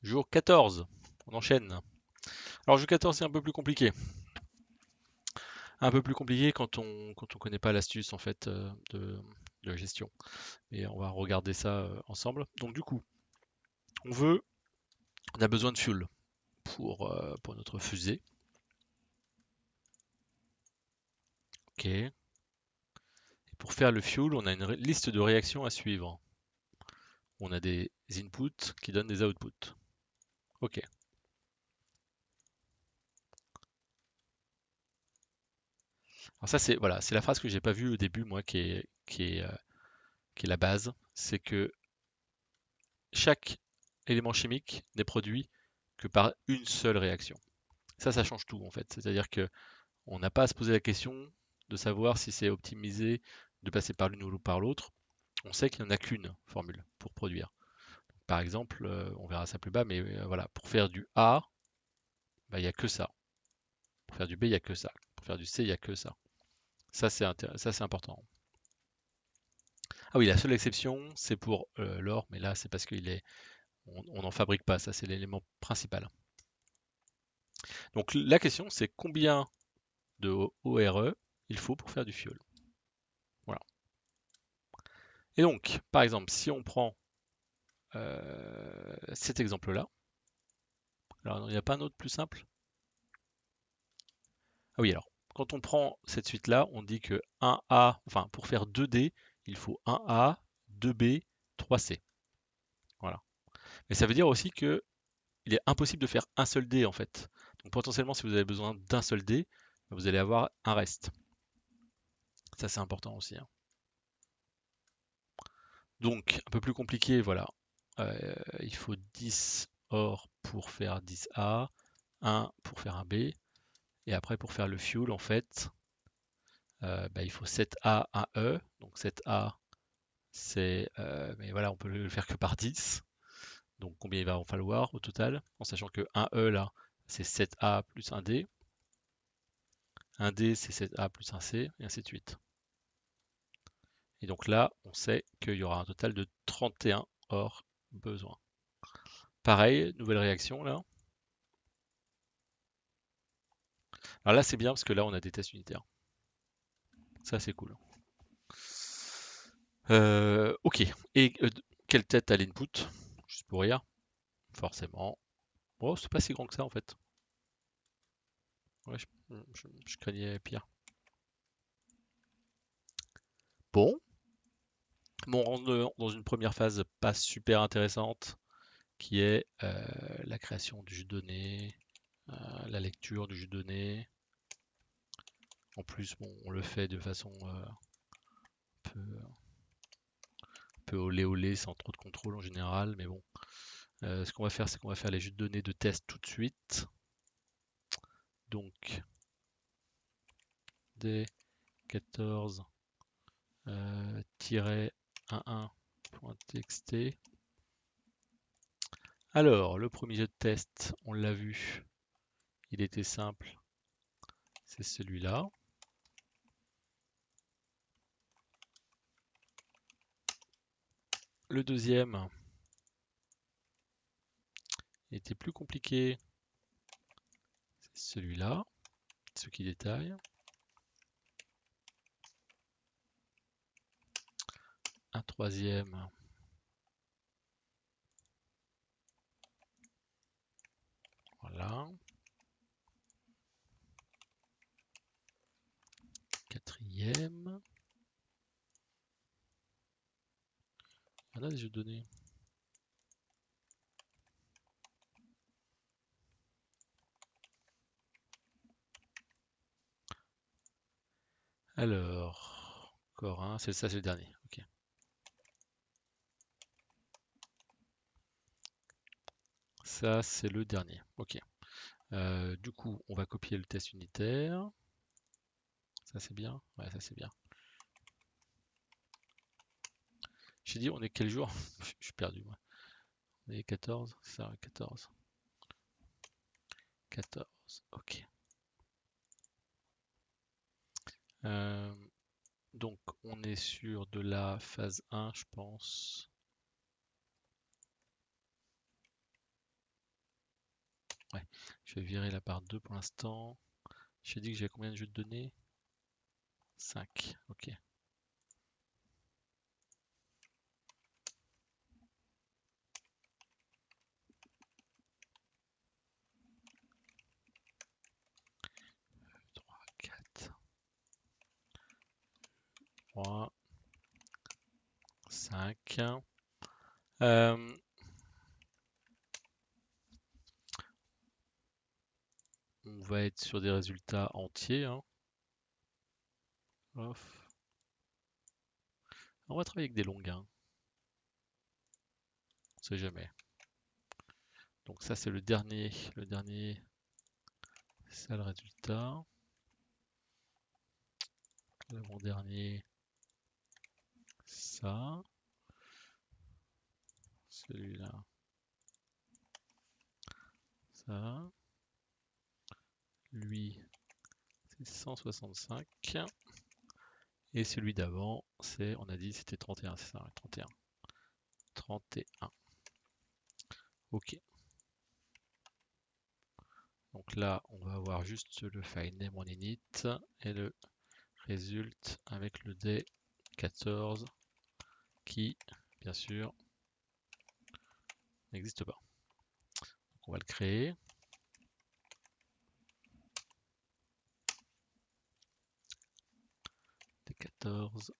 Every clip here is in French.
Jour 14, on enchaîne. Alors jour 14 c'est un peu plus compliqué. Un peu plus compliqué quand on connaît pas l'astuce en fait de la gestion. Et on va regarder ça ensemble. Donc du coup, on a besoin de fuel pour notre fusée. Ok. Et pour faire le fuel, on a une liste de réactions à suivre. On a des inputs qui donnent des outputs. Ok. Alors ça c'est voilà, c'est la phrase que j'ai pas vue au début moi qui est la base, c'est que chaque élément chimique n'est produit que par une seule réaction. Ça change tout en fait. C'est-à-dire que on n'a pas à se poser la question de savoir si c'est optimisé de passer par l'une ou par l'autre. On sait qu'il n'y en a qu'une formule pour produire. Par exemple, on verra ça plus bas, mais voilà, pour faire du A, bah, il n'y a que ça. Pour faire du B, il n'y a que ça. Pour faire du C, il n'y a que ça. Ça, c'est important. Ah oui, la seule exception, c'est pour l'or, mais là, c'est parce on n'en fabrique pas. Ça, c'est l'élément principal. Donc la question, c'est combien de ORE il faut pour faire du fioul. Voilà. Et donc, par exemple, si on prend cet exemple-là, alors il n'y a pas un autre plus simple? Ah oui, alors, quand on prend cette suite-là, on dit que 1A, enfin, pour faire 2D, il faut 1A, 2B, 3C. Voilà. Mais ça veut dire aussi que il est impossible de faire un seul D en fait. Donc potentiellement, si vous avez besoin d'un seul D, vous allez avoir un reste. Ça, c'est important aussi, hein. Donc, un peu plus compliqué, voilà. Il faut 10 or pour faire 10A, 1 pour faire un B, et après pour faire le fuel, en fait, bah, il faut 7A, 1E. Donc 7A, mais voilà, on peut le faire que par 10. Donc combien il va en falloir au total, en sachant que 1E là, c'est 7A plus 1D. 1D, c'est 7A plus 1C, et ainsi de suite. Et donc là, on sait qu'il y aura un total de 31 or besoin. Pareil, nouvelle réaction là. Alors là, c'est bien parce que là, on a des tests unitaires. Ça, c'est cool. Ok. Et quelle tête à l'input? Juste pour rire. Forcément. Oh, c'est pas si grand que ça en fait. Ouais, je craignais pire. Bon. Bon, on rentre dans une première phase pas super intéressante qui est la création du jus de données, la lecture du jus de données. En plus, bon, on le fait de façon peu, peu olé olé, sans trop de contrôle en général, mais bon. Ce qu'on va faire, c'est qu'on va faire les jus de données de test tout de suite. Donc, D14 11.txt. Alors, le premier jeu de test, on l'a vu, il était simple, c'est celui-là. Le deuxième était plus compliqué, c'est celui-là, ce qui détaille. Un troisième, voilà. Quatrième. Il y en a des jeux de données. Alors, encore un, c'est ça, c'est le dernier. Ok. Ça, c'est le dernier. Ok. Du coup, on va copier le test unitaire. Ça, c'est bien. Ouais, ça, c'est bien. J'ai dit, on est quel jour? Je suis perdu, moi. On est 14, ça, 14. 14, ok. Euh, donc, on est sur de la phase 1, je pense. Ouais, je vais virer la barre 2 pour l'instant. J'ai dit que j'ai combien de jeux de données? 5, ok. 3, 4, 3, 5. On va être sur des résultats entiers, hein. Off. On va travailler avec des longues, hein. On sait jamais. Donc ça c'est le dernier, c'est ça le résultat. L'avant-dernier, ça. Celui-là, ça. Lui, c'est 165. Et celui d'avant, c'est, on a dit, c'était 31, c'est ça, ouais, 31. 31. Ok. Donc là, on va avoir juste le file name en init et le result avec le D14 qui, bien sûr, n'existe pas. Donc on va le créer. D14.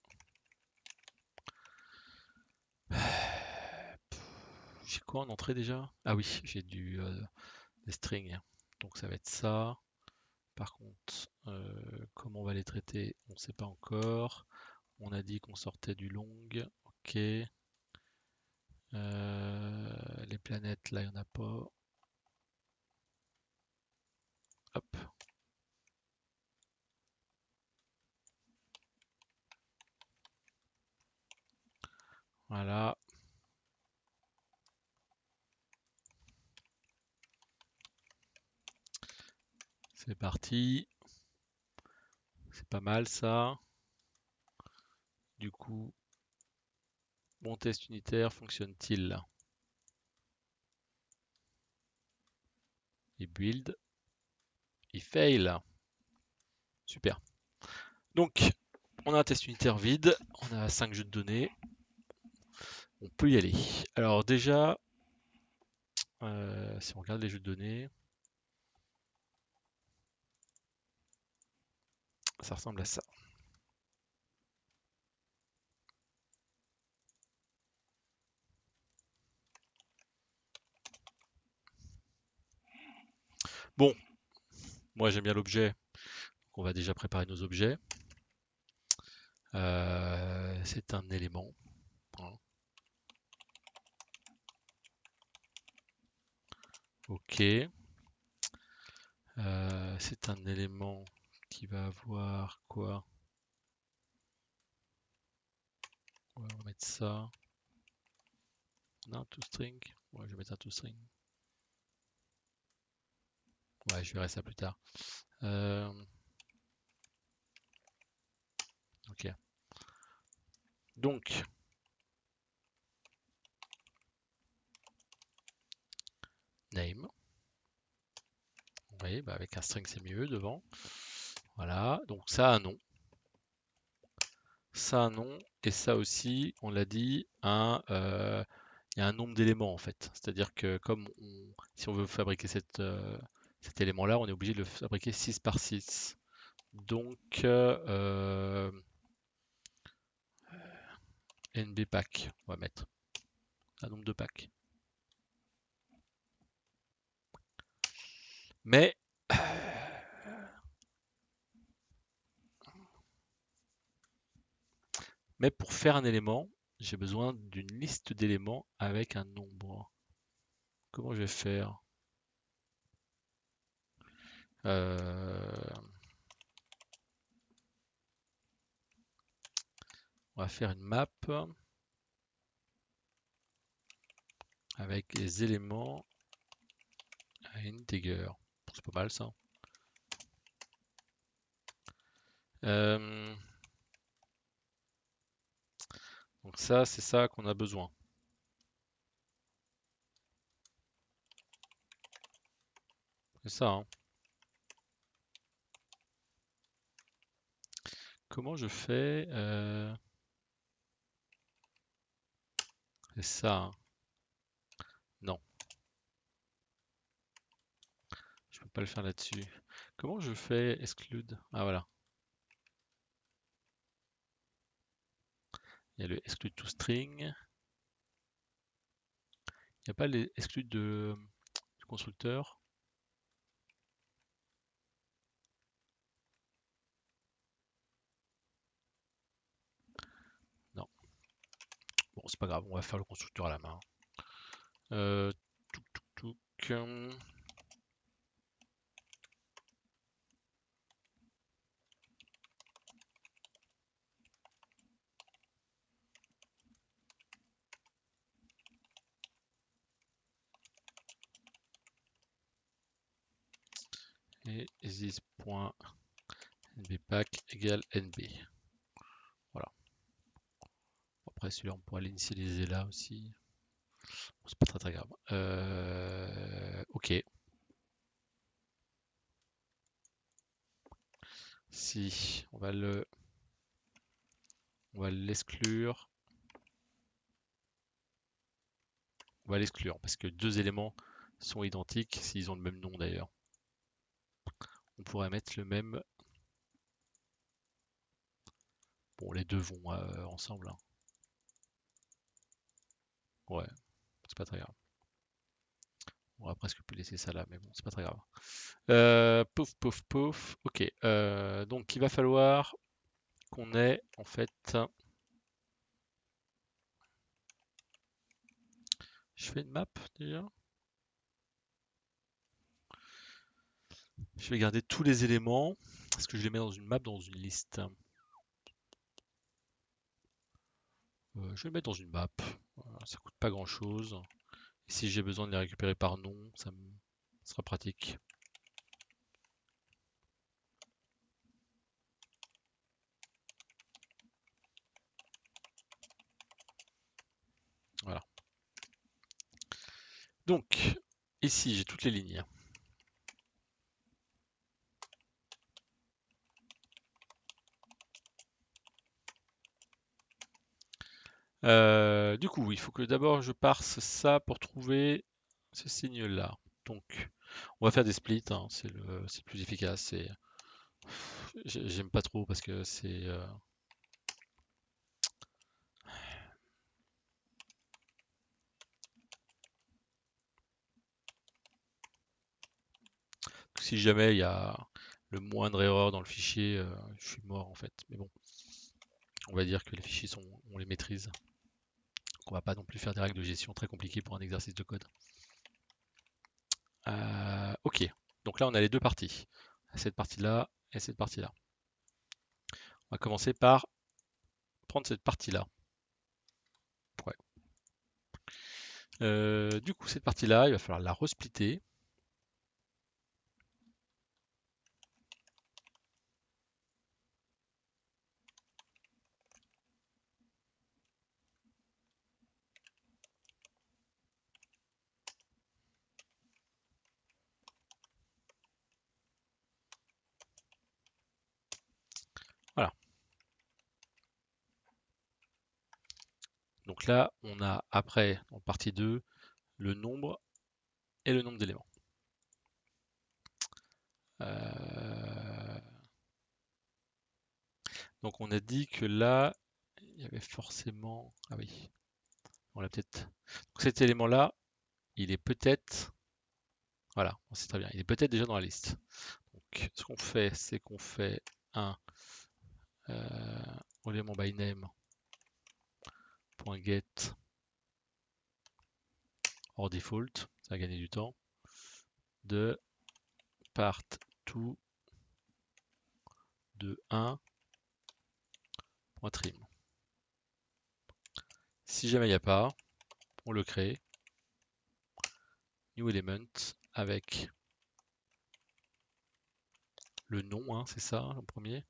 J'ai quoi en entrée déjà? Ah oui, j'ai des strings. Donc ça va être ça. Par contre, comment on va les traiter, on ne sait pas encore. On a dit qu'on sortait du long. Ok. Les planètes, là, il n'y en a pas. Hop. Voilà. C'est parti. C'est pas mal ça. Du coup, mon test unitaire fonctionne-t-il? Il build. Il fail. Super. Donc, on a un test unitaire vide. On a 5 jeux de données. On peut y aller. Alors déjà, si on regarde les jeux de données, ça ressemble à ça. Bon, moi j'aime bien l'objet, donc on va déjà préparer nos objets. C'est un élément, hein. Ok. C'est un élément qui va avoir quoi? On va mettre ça. On a un toString. Ouais, je vais mettre un toString. Ouais, je verrai ça plus tard. Ok. Donc, name. Oui, bah avec un string c'est mieux devant. Voilà, donc ça a un nom. Ça a un nom, et ça aussi, on l'a dit, il y a un nombre d'éléments en fait. C'est-à-dire que si on veut fabriquer cet élément-là, on est obligé de le fabriquer 6 par 6. Donc, NBPack, on va mettre un nombre de packs. Mais, mais pour faire un élément, j'ai besoin d'une liste d'éléments avec un nombre. Comment je vais faire? On va faire une map avec les éléments à integer. C'est pas mal ça. Donc ça, c'est ça qu'on a besoin. C'est ça, hein. Comment je fais C'est ça, hein. Non, je peux pas le faire là-dessus. Comment je fais exclude? Ah voilà. Il y a le exclude to string. Il n'y a pas les exclude du constructeur. Non. Bon, c'est pas grave, on va faire le constructeur à la main. Touc, touc, touc. Et this.nbpack égale nb. Voilà. Après celui-là, on pourra l'initialiser là aussi. Bon, c'est pas très grave. Ok. Si on va l'exclure. On va l'exclure parce que deux éléments sont identiques s'ils ont le même nom d'ailleurs. On pourrait mettre le même. Bon, les deux vont ensemble, hein. Ouais, c'est pas très grave. On aurait presque pu laisser ça là, mais bon, c'est pas très grave. Pouf, pouf, pouf. Ok. Donc, il va falloir qu'on ait en fait. Je fais une map déjà. Je vais garder tous les éléments. Est-ce que je les mets dans une map, dans une liste? Je vais les mettre dans une map. Ça coûte pas grand chose. Et si j'ai besoin de les récupérer par nom, ça me sera pratique. Voilà. Donc, ici, j'ai toutes les lignes. Du coup, il faut que d'abord je parse ça pour trouver ce signe-là. Donc, on va faire des splits, hein, c'est le plus efficace. J'aime pas trop parce que c'est si jamais il y a le moindre erreur dans le fichier, je suis mort en fait. Mais bon, on va dire que les fichiers on les maîtrise. On va pas non plus faire des règles de gestion très compliquées pour un exercice de code. Ok, donc là on a les deux parties. Cette partie-là et cette partie-là. On va commencer par prendre cette partie-là. Ouais. Du coup, cette partie-là, il va falloir la resplitter. Voilà. Donc là, on a après, en partie 2, le nombre et le nombre d'éléments. Donc on a dit que là, il y avait forcément. Ah oui, on l'a peut-être. Donc cet élément-là, il est peut-être. Voilà, c'est très bien. Il est peut-être déjà dans la liste. Donc ce qu'on fait, c'est qu'on fait un élément by name.get hors default, ça va gagner du temps, de part2 de 1.trim. Si jamais il n'y a pas, on le crée. New element avec le nom, hein, c'est ça, le premier.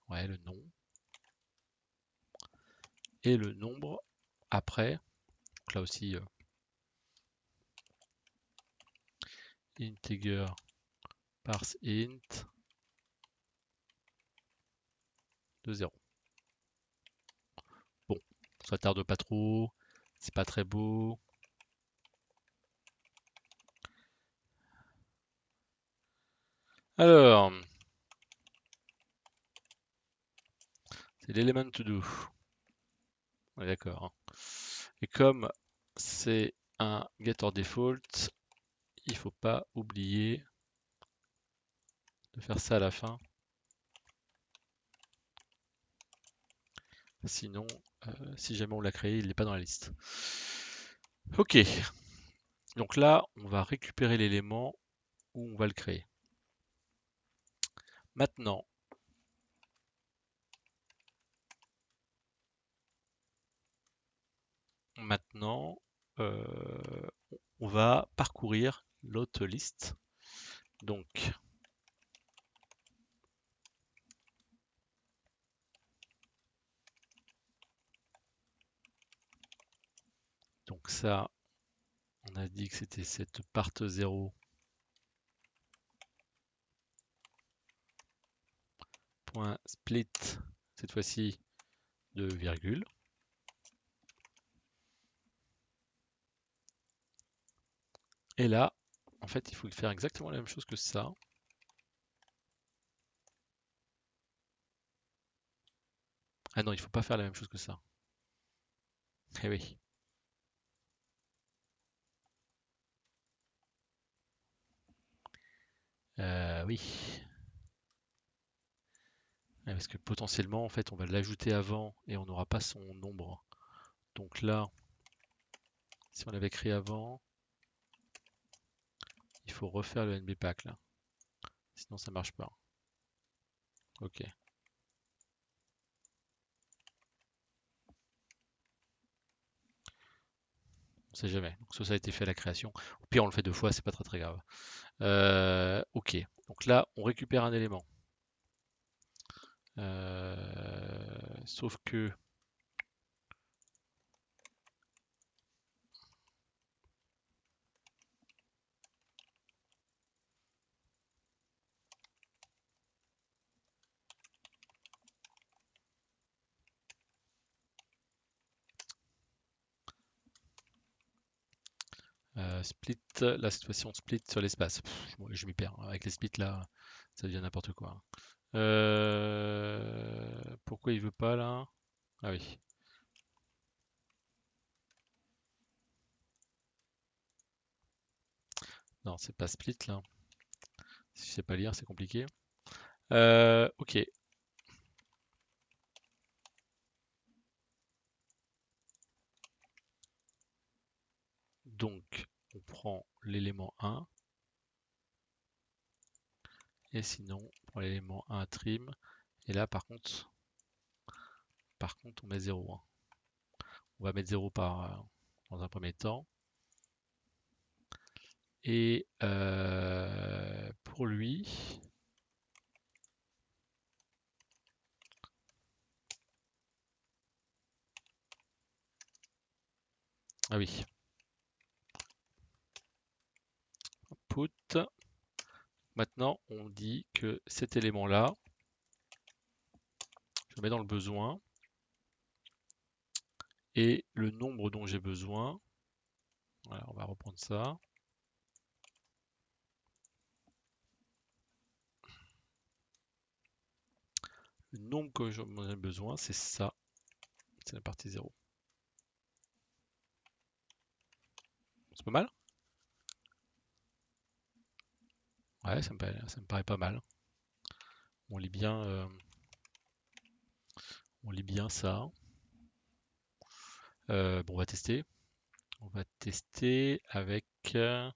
Ouais, le nom. Et le nombre après. Donc là aussi, integer parse int de 0. Bon, ça tarde pas trop, c'est pas très beau. Alors, c'est l'élément to do. On est d'accord, hein. Et comme c'est un getter default, il faut pas oublier de faire ça à la fin. Sinon, si jamais on l'a créé, il n'est pas dans la liste. Ok. Donc là, on va récupérer l'élément où on va le créer. Maintenant, on va parcourir l'autre liste. Donc ça, on a dit que c'était cette part 0 point split, cette fois-ci de virgule. Et là, en fait, il faut faire exactement la même chose que ça. Ah non, il faut pas faire la même chose que ça. Eh oui. Oui. Ouais, parce que potentiellement, en fait, on va l'ajouter avant et on n'aura pas son nombre. Donc là, si on l'avait créé avant, il faut refaire le NBPack là. Sinon, ça marche pas. Ok. On sait jamais. Donc ça a été fait à la création. Au pire, on le fait 2 fois, c'est pas très très grave. Ok. Donc là, on récupère un élément. Sauf que split, là cette fois-ci on split sur l'espace. Je m'y perds. Avec les splits là, ça devient n'importe quoi. Pourquoi il veut pas là? Ah oui. Non, c'est pas split là. Si je sais pas lire, c'est compliqué. Ok. Donc, on prend l'élément 1. Et sinon, on prend l'élément 1 trim. Et là, par contre, on met 0. Hein. On va mettre 0 dans un premier temps. Et pour lui, ah oui, put. Maintenant, on dit que cet élément-là, je le mets dans le besoin. Et le nombre dont j'ai besoin, voilà, on va reprendre ça. Le nombre que j'en ai besoin, c'est ça. C'est la partie 0. C'est pas mal? Ouais, ça me paraît pas mal. On lit bien, ça. Bon, on va tester. On va tester avec la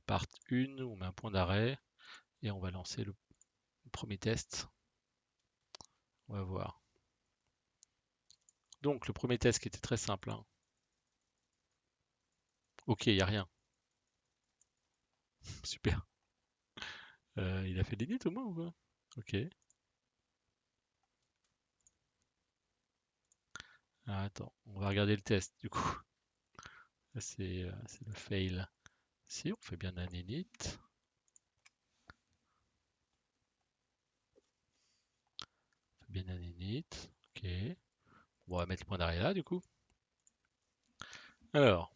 part 1, on met un point d'arrêt et on va lancer le premier test. On va voir. Donc, le premier test qui était très simple. Hein. Ok, il n'y a rien. Super. Il a fait l'init au moins ou pas? Ok. Ah, attends, on va regarder le test du coup. C'est le fail. Si, on fait bien un init. On fait bien un init. Ok. On va mettre le point d'arrêt là, du coup. Alors,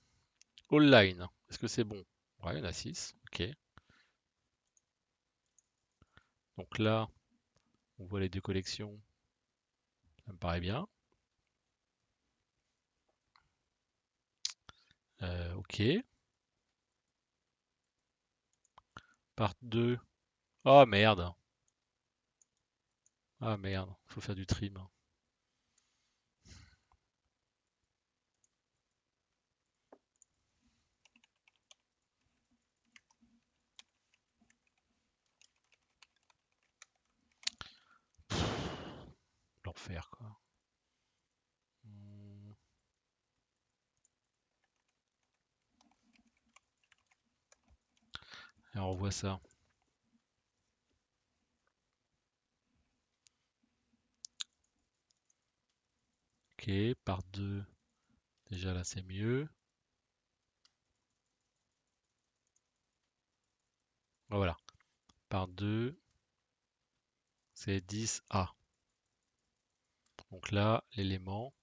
all line. Est-ce que c'est bon? Ouais, il y en a 6. Ok. Donc là, on voit les deux collections. Ça me paraît bien. Ok. Part 2. Oh merde. Ah merde. Faut faire du trim. L'enfer, quoi. Hmm. Et on revoit ça. Ok, part 2. Déjà là, c'est mieux. Voilà. Part 2, c'est 10A. Donc là, l'élément,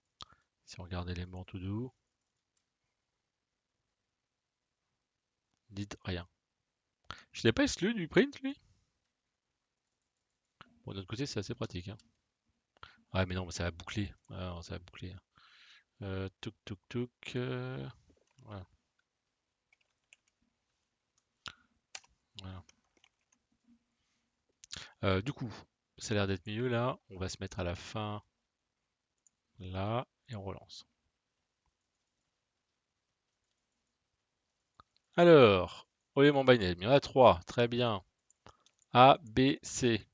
si on regarde l'élément tout doux, dites rien. Je l'ai pas exclu du print, lui? Bon, de notre côté, c'est assez pratique, hein. Ouais, mais non, mais ça va boucler. Ah, non, ça va boucler, hein. Touk touk touk. Voilà, voilà. Du coup, ça a l'air d'être mieux là. On va se mettre à la fin là et on relance. Alors, élément binaire, il y en a 3. Très bien. A, B, C.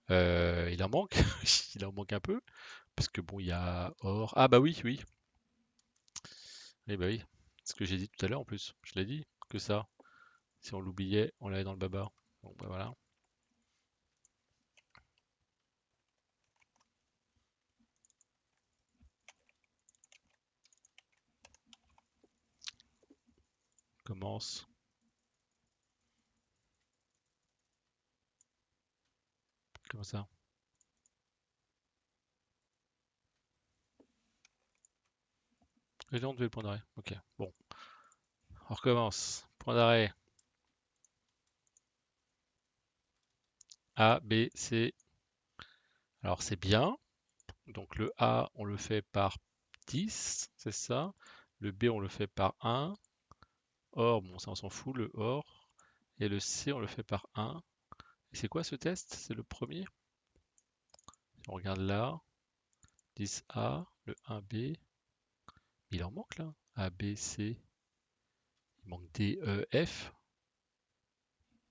Il en manque. Il en manque un peu. Parce que bon, il y a or. Ah bah oui, oui. Eh bah oui. Ce que j'ai dit tout à l'heure en plus. Je l'ai dit. Que ça. Si on l'oubliait, on l'avait dans le baba. Bon bah voilà. Commence. Comme ça. Et là, on devait le point d'arrêt. Ok. Bon. On recommence. Point d'arrêt. A, B, C. Alors c'est bien. Donc le A, on le fait par 10, c'est ça. Le B, on le fait par 1. Or, bon, ça on s'en fout, le or. Et le C, on le fait par 1. Et c'est quoi ce test? C'est le premier. Si on regarde là, 10A, le 1B. Il en manque là. A, B, C. Il manque D, E, F.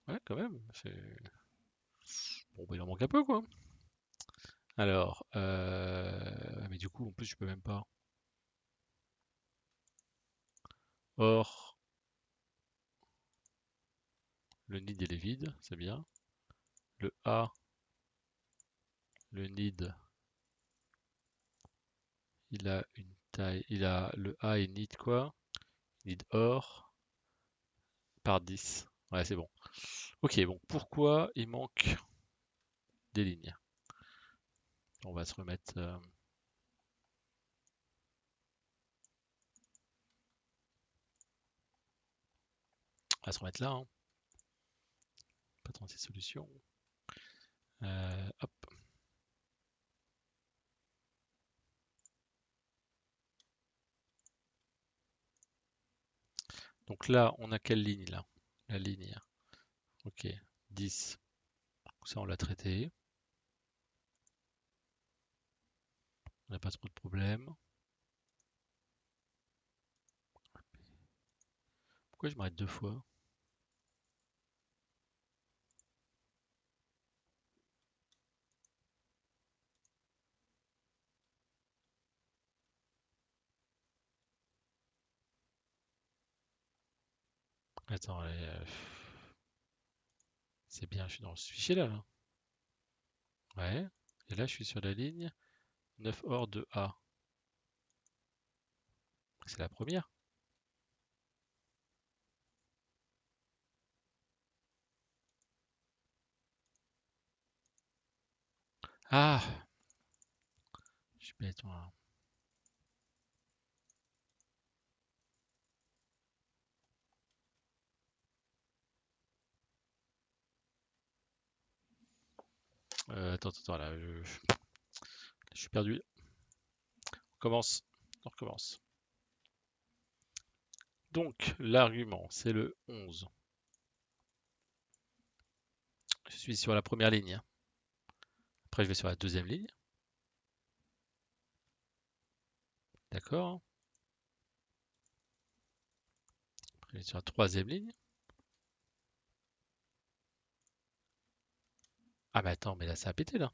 Ouais, quand même. Bon, bah, il en manque un peu, quoi. Alors, mais du coup, en plus, je peux même pas. Or, le nid, il est vide, c'est bien. Le A, le nid, il a une taille. Le A est nid quoi? Nid or par 10. Ouais, c'est bon. Ok, bon, pourquoi il manque des lignes? On va se remettre. On va se remettre là, hein. Pas 36 solutions. Hop. Donc là, on a quelle ligne là? La ligne. Ok, 10. Ça, on l'a traité. On n'a pas trop de problème. Pourquoi je m'arrête deux fois? Attends, c'est bien, je suis dans ce fichier là. Ouais. Et là, je suis sur la ligne 9 or de A. C'est la première. Ah, je suis bête, moi. Attends, là, je suis perdu. On recommence. On recommence. Donc, l'argument, c'est le 11. Je suis sur la première ligne. Après, je vais sur la deuxième ligne. D'accord. Après, je vais sur la troisième ligne. Ah, mais attends, mais là, ça a pété, là.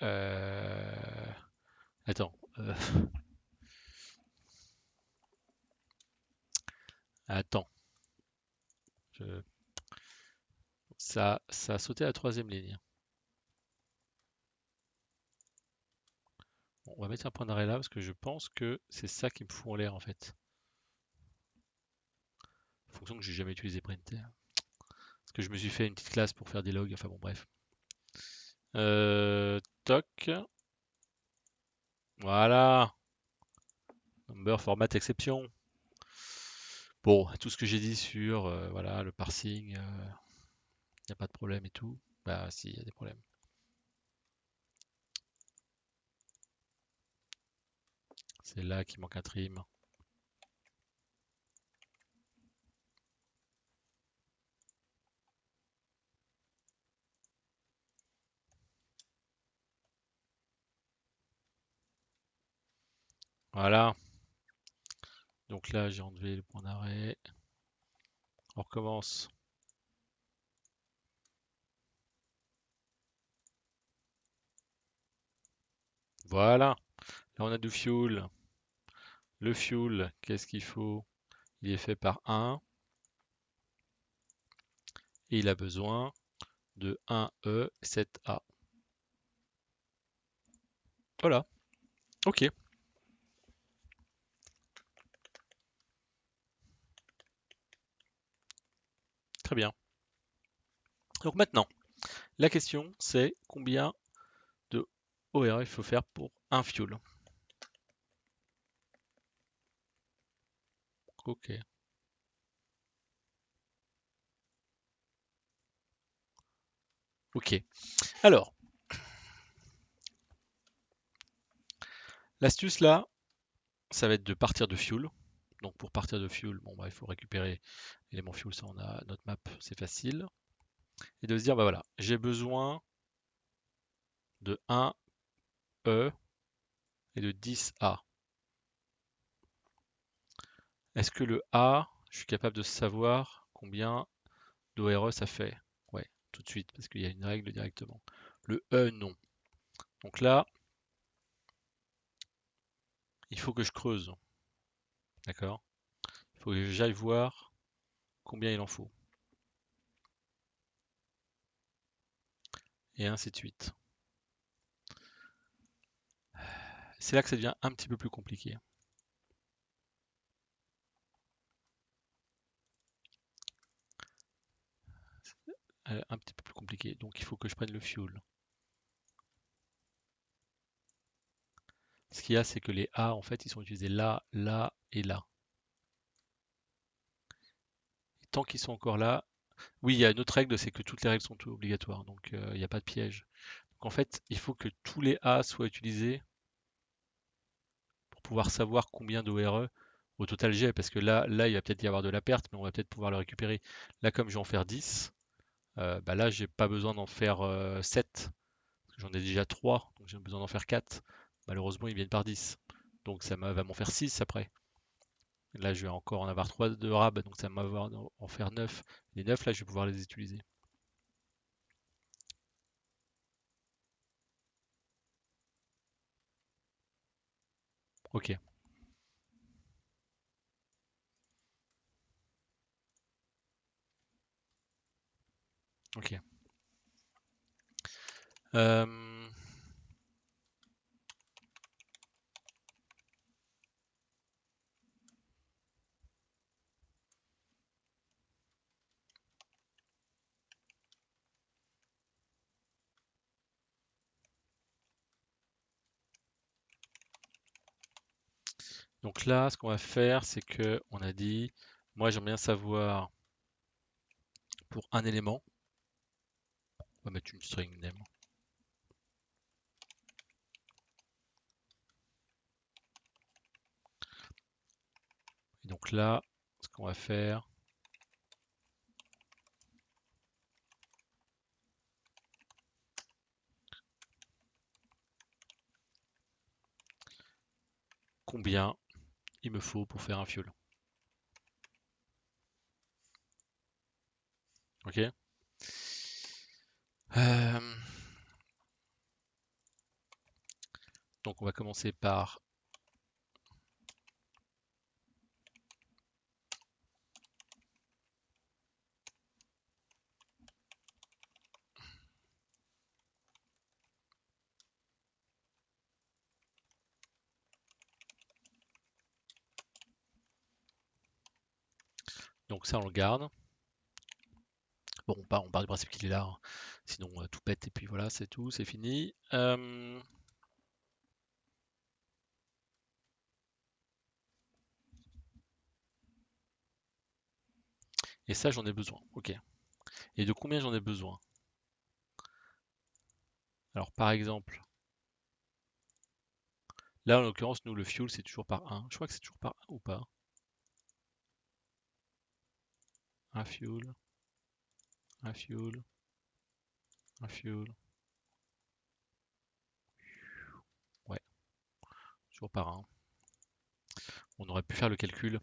Euh... Attends. Attends. Je- ça a sauté à la troisième ligne. Bon, on va mettre un point d'arrêt là parce que je pense que c'est ça qui me fout en l'air en fait. Fonction que j'ai jamais utilisé printer. Parce que je me suis fait une petite classe pour faire des logs. Enfin bon, bref. Toc. Voilà. Number format exception. Bon, tout ce que j'ai dit sur voilà, le parsing, il n'y a pas de problème et tout. Bah si, il y a des problèmes. C'est là qu'il manque un trim. Voilà. Donc là, j'ai enlevé le point d'arrêt. On recommence. Voilà. Là, on a du fuel. Le fuel, qu'est-ce qu'il faut? Il est fait par 1 et il a besoin de 1E7A. Voilà. Ok. Très bien. Donc maintenant, la question c'est combien de OR il faut faire pour un fuel. Ok. Ok. Alors, l'astuce là, ça va être de partir de fuel. Donc pour partir de fuel, bon bah il faut récupérer l'élément fuel, ça on a notre map, c'est facile. Et de se dire bah voilà, j'ai besoin de 1E et de 10A. Est-ce que le A, je suis capable de savoir combien d'ORE ça fait? Ouais, tout de suite, parce qu'il y a une règle directement. Le E, non. Donc là, il faut que je creuse. D'accord? Il faut que j'aille voir combien il en faut. Et ainsi de suite. C'est là que ça devient un petit peu plus compliqué. Un petit peu plus compliqué. Donc il faut que je prenne le fuel. Ce qu'il y a, c'est que les A, en fait, ils sont utilisés là, là et là. Et tant qu'ils sont encore là, oui, il y a une autre règle, c'est que toutes les règles sont obligatoires. Donc il n'y a pas de piège. Donc en fait, il faut que tous les A soient utilisés pour pouvoir savoir combien d'ORE au total j'ai, parce que là, il va peut-être y avoir de la perte, mais on va peut-être pouvoir le récupérer. Là, comme je vais en faire 10, bah là, j'ai pas besoin d'en faire 7, parce que j'en ai déjà 3, donc j'ai besoin d'en faire 4. Malheureusement, ils viennent par 10. Donc ça va m'en faire 6 après. Là, je vais encore en avoir 3 de rab, donc ça va en faire 9. Les 9, là, je vais pouvoir les utiliser. Ok, ok. Euh, Donc là, ce qu'on va faire, c'est que on a dit, moi j'aime bien savoir pour un élément, on va mettre une string name. Et donc là, ce qu'on va faire, combien il me faut pour faire un fuel. Ok. Donc on va commencer par donc ça on le garde. Bon, on part du principe qu'il est là, hein. Sinon tout pète et puis voilà, c'est tout, c'est fini. Et ça j'en ai besoin, ok. Et de combien j'en ai besoin? Alors par exemple, là en l'occurrence, nous le fuel c'est toujours par 1. Je crois que c'est toujours par 1 ou pas? Un fuel, un fuel, un fuel. Ouais, toujours par 1. On aurait pu faire le calcul.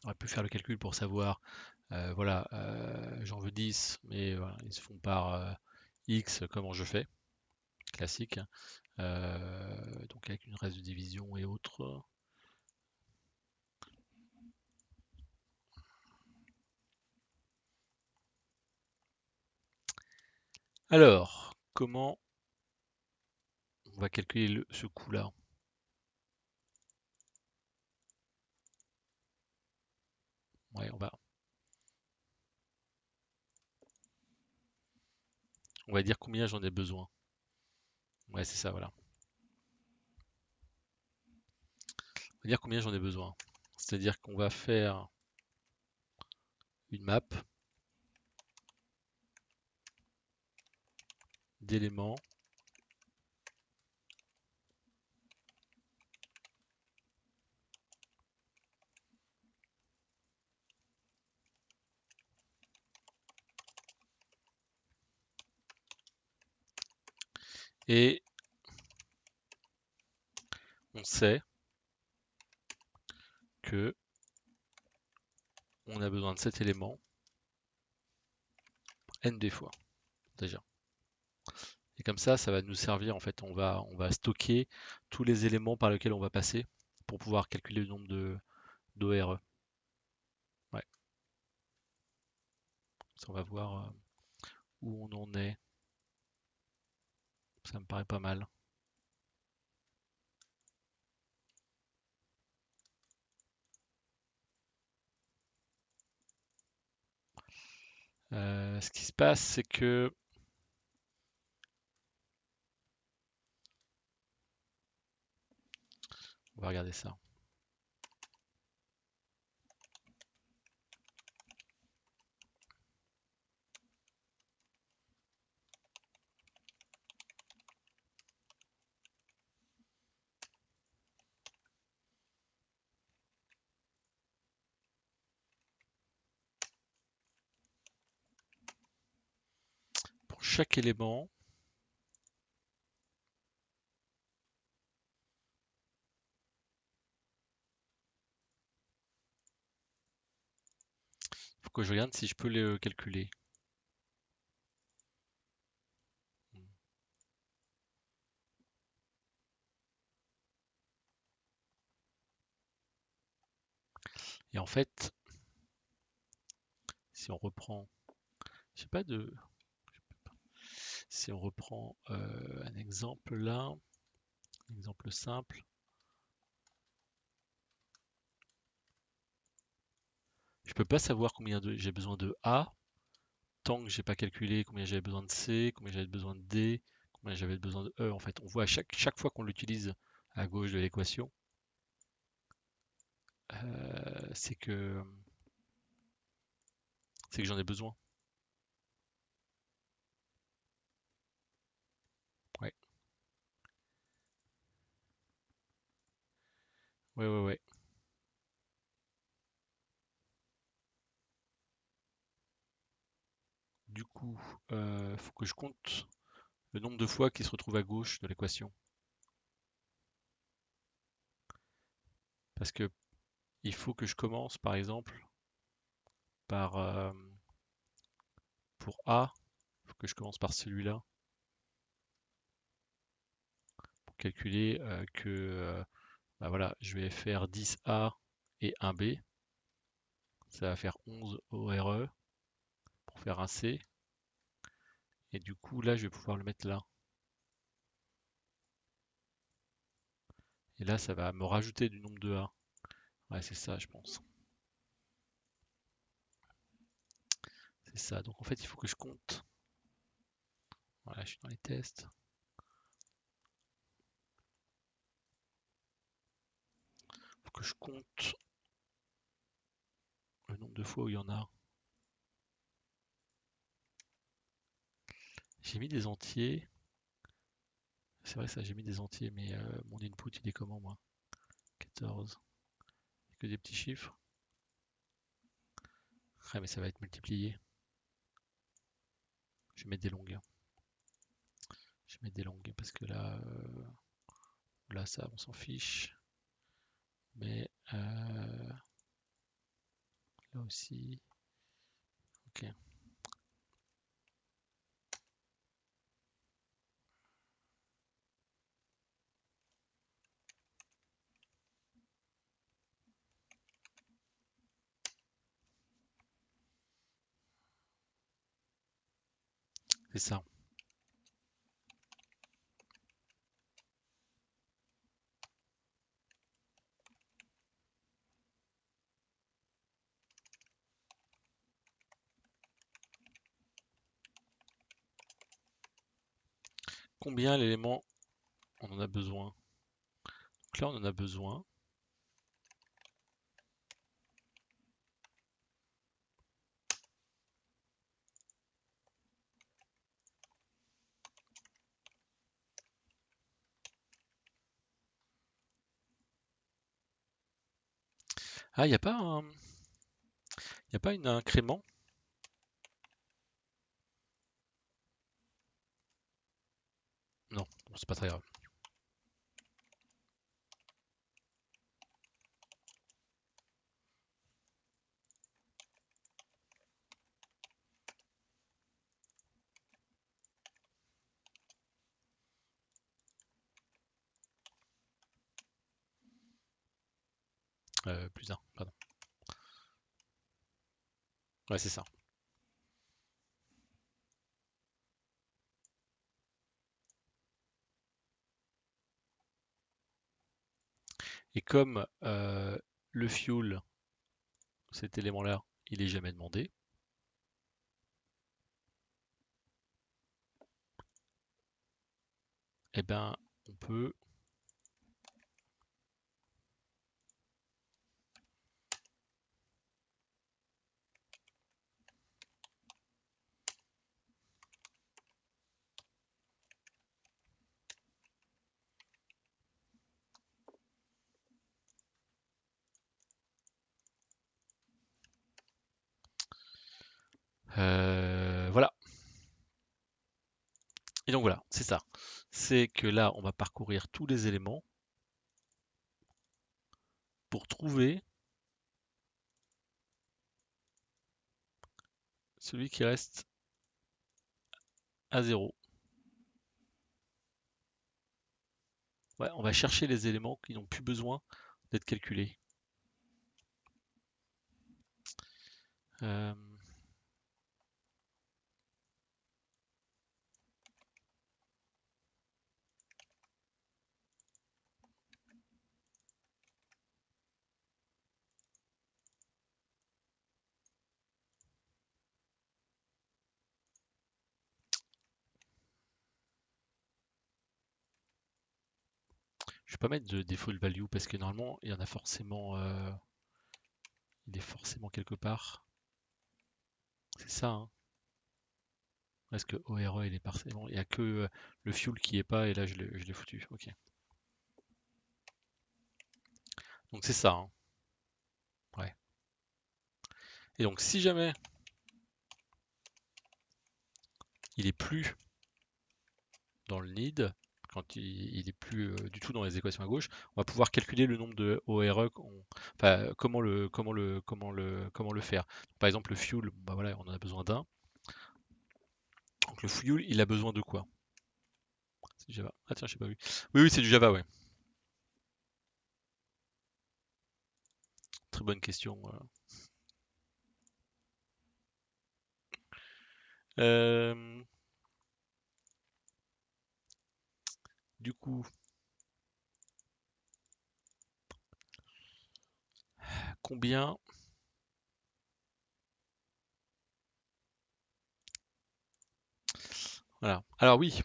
On aurait pu faire le calcul pour savoir, voilà, j'en veux 10, mais voilà, ils se font par X, comment je fais, classique. Donc avec une règle de division et autres. Alors, comment on va calculer ce coût-là? Ouais, on va dire combien j'en ai besoin. Ouais, c'est ça, voilà. On va dire combien j'en ai besoin. C'est-à-dire qu'on va faire une map d'éléments et on sait que on a besoin de cet élément n des fois déjà. Et comme ça va nous servir en fait. On va stocker tous les éléments par lesquels on va passer pour pouvoir calculer le nombre de d'ORE. Ouais, ça on va voir où on en est. Ça me paraît pas mal. Ce qui se passe, c'est que on va regarder ça. Pour chaque élément, il faut que je regarde si je peux les calculer. Et en fait, si on reprend, je sais pas de, si on reprend un exemple là, un exemple simple, je peux pas savoir combien j'ai besoin de A tant que j'ai pas calculé combien j'avais besoin de C, combien j'avais besoin de D, Ouais, j'avais besoin de E en fait. On voit chaque fois qu'on l'utilise à gauche de l'équation, c'est que j'en ai besoin. Ouais, ouais, ouais, ouais. Du coup, faut que je compte le nombre de fois qu'il se retrouve à gauche de l'équation. Parce que il faut que je commence, par exemple, par pour A, il faut que je commence par celui-là pour calculer que bah voilà, je vais faire 10A et 1B. Ça va faire 11 ORE pour faire un C. Et du coup, là, je vais pouvoir le mettre là. Et là, ça va me rajouter du nombre de A. Ouais, c'est ça, je pense. C'est ça. Donc en fait, il faut que je compte. Voilà, je suis dans les tests. Il faut que je compte le nombre de fois où il y en a. J'ai mis des entiers. C'est vrai ça, j'ai mis des entiers, mais mon input, il est comment, moi? 14. Que des petits chiffres. Ah, mais ça va être multiplié. Je vais mettre des longues. Je vais mettre des longues parce que là ça, on s'en fiche. Mais là aussi. Ok, c'est ça. Combien l'élément on en a besoin? Donc là, on en a besoin. Ah, il n'y a pas y a pas un incrément? Non, bon, c'est pas très grave. Plus un, pardon. Ouais, c'est ça. Et comme le fuel, cet élément-là, il est jamais demandé, eh ben, on peut. Voilà. Et donc voilà, c'est ça. C'est que là, on va parcourir tous les éléments pour trouver celui qui reste à zéro. Ouais, on va chercher les éléments qui n'ont plus besoin d'être calculés. Euh, vais pas mettre de default value parce que normalement il y en a forcément, il est forcément quelque part. C'est ça, hein. Est-ce que ORE il est parfaitement. Il n'y a que le fuel qui est pas et là je l'ai foutu. Ok. Donc c'est ça, hein. Ouais. Et donc si jamais il est plus dans le need, quand il est plus du tout dans les équations à gauche, on va pouvoir calculer le nombre de ORE, enfin comment le faire. Par exemple le fuel, bah voilà, on en a besoin d'un. Donc le fuel, il a besoin de quoi? C'est du Java. Ah tiens, j'ai pas vu. Oui, oui, c'est du Java, ouais. Très bonne question. Euh, du coup, combien? Voilà. Alors oui,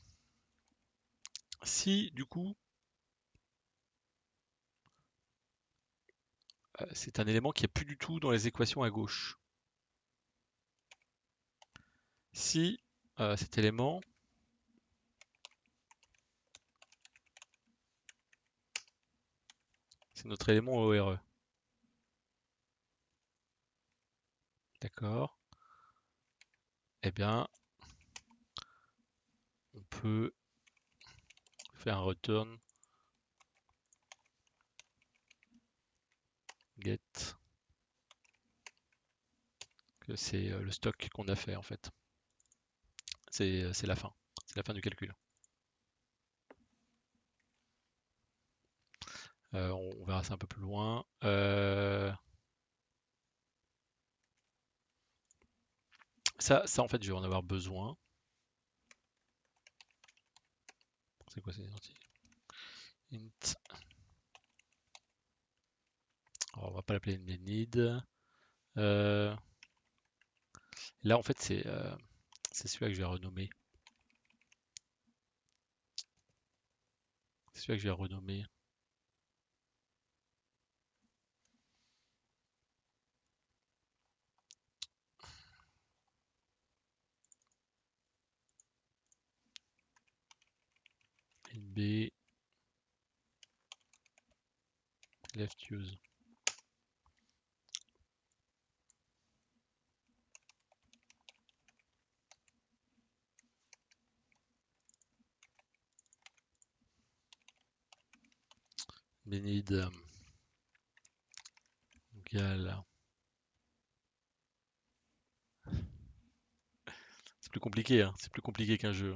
si du coup c'est un élément qui est plus du tout dans les équations à gauche. Si cet élément c'est notre élément ORE, d'accord? Eh bien, on peut faire un return get que c'est le stock qu'on a fait en fait. C'est la fin. C'est la fin du calcul. On verra ça un peu plus loin. Ça en fait, je vais en avoir besoin. C'est quoi ces entiers? Int. Alors, on va pas l'appeler need. Là, en fait, c'est celui-là que je vais renommer. C'est celui-là que je vais renommer. NB left use. Need égale. C'est plus compliqué, hein. C'est plus compliqué qu'un jeu.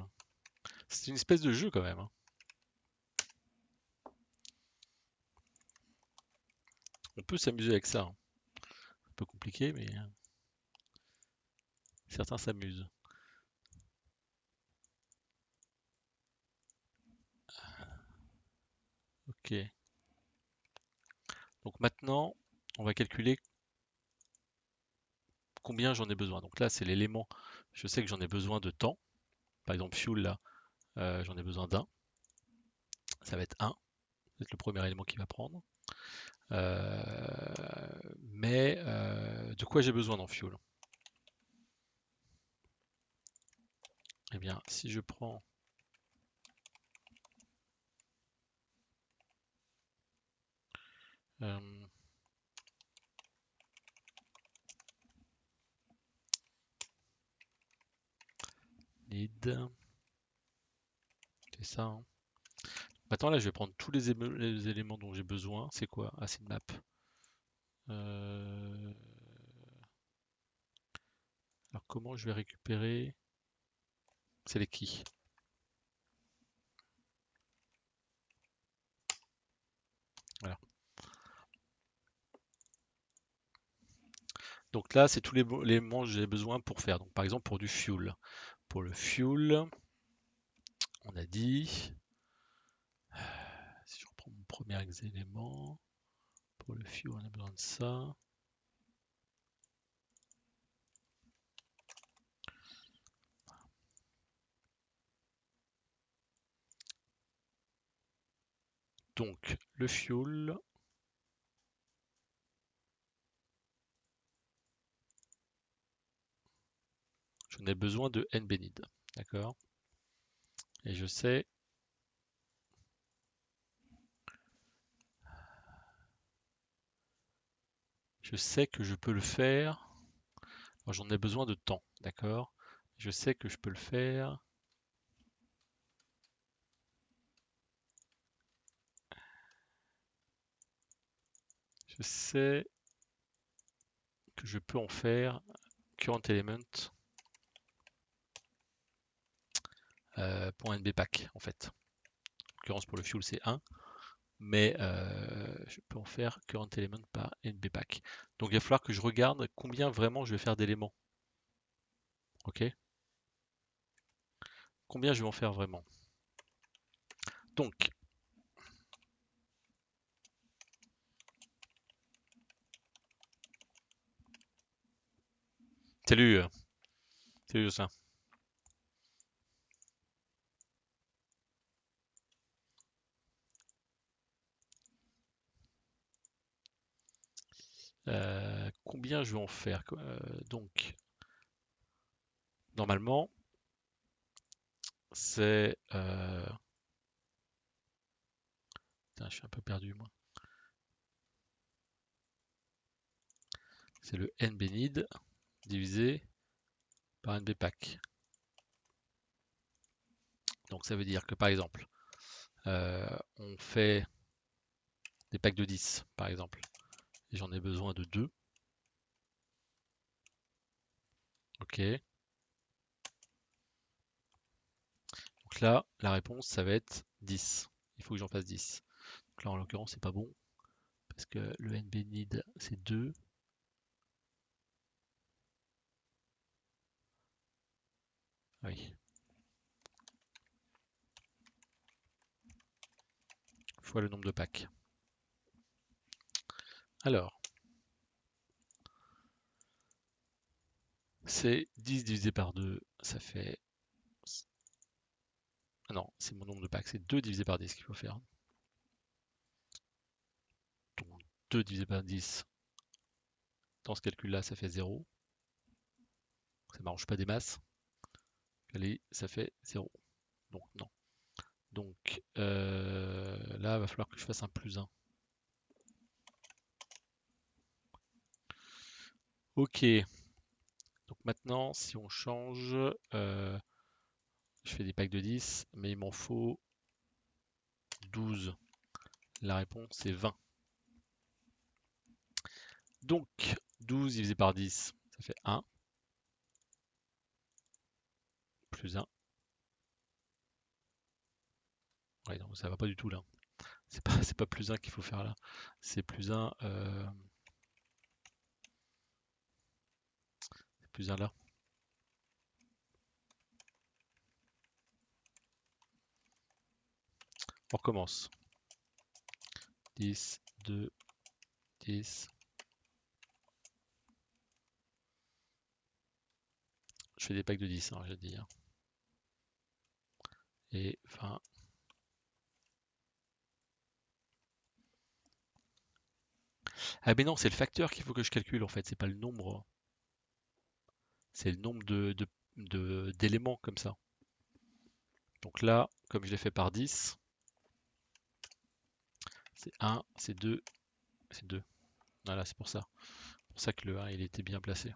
C'est une espèce de jeu quand même, hein. On peut s'amuser avec ça, hein. Un peu compliqué, mais certains s'amusent. Ok. Donc maintenant, on va calculer combien j'en ai besoin. Donc là, c'est l'élément. Je sais que j'en ai besoin de temps. Par exemple, fuel, là, j'en ai besoin d'un. Ça va être 1. C'est le premier élément qu'il va prendre. Mais de quoi j'ai besoin dans fuel? Eh bien, si je prends euh, need, c'est ça, hein. Maintenant, là, je vais prendre tous les éléments dont j'ai besoin. C'est quoi? Ah, c'est une map. Euh, Alors, comment je vais récupérer? C'est les keys. Voilà. Donc là, c'est tous les éléments que j'ai besoin pour faire. Donc, par exemple, pour du fuel. Pour le fuel, on a dit, si je reprends mon premier élément, pour le fuel, on a besoin de ça. Donc, le fuel, j'en ai besoin de NBNID, d'accord? Et je sais que je peux le faire. Moi, j'en ai besoin de temps, d'accord? Je sais que je peux le faire. Je sais que je peux en faire current element .nbpack en fait. En l'occurrence pour le fuel c'est 1, mais je peux en faire current element par nbpack. Donc il va falloir que je regarde combien vraiment je vais faire d'éléments. Ok? Combien je vais en faire vraiment. Donc, salut, salut Jocelyn. Combien je vais en faire donc, normalement, c'est... Putain, je suis un peu perdu moi. C'est le nbnid divisé par nbpack. Donc ça veut dire que par exemple, on fait des packs de 10 par exemple, et j'en ai besoin de 2. Ok. Donc là, la réponse, ça va être 10. Il faut que j'en fasse 10. Donc là, en l'occurrence, c'est pas bon, parce que le nbnid, c'est 2. Oui. Fois le nombre de packs. Alors, c'est 10 divisé par 2, ça fait... Ah non, c'est mon nombre de packs, c'est 2 divisé par 10 qu'il faut faire. Donc 2 divisé par 10, dans ce calcul-là, ça fait 0. Ça ne m'arrange pas des masses. Allez, ça fait 0. Donc non. Donc là, il va falloir que je fasse un plus 1. Ok. Donc maintenant, si on change, je fais des packs de 10, mais il m'en faut 12. La réponse c'est 20. Donc 12 divisé par 10, ça fait 1. Plus 1. Ouais, non, ça va pas du tout là. C'est pas plus 1 qu'il faut faire là. C'est plus 1. Plus 1 là. On recommence. 10, 2, 10. Je fais des packs de 10, hein, j'ai dit. Hein. Et 20. Ah mais non, c'est le facteur qu'il faut que je calcule en fait, c'est pas le nombre. C'est le nombre d'éléments comme ça. Donc là, comme je l'ai fait par 10, c'est 1, c'est 2, c'est 2. Voilà, c'est pour ça. C'est pour ça que le 1, il était bien placé.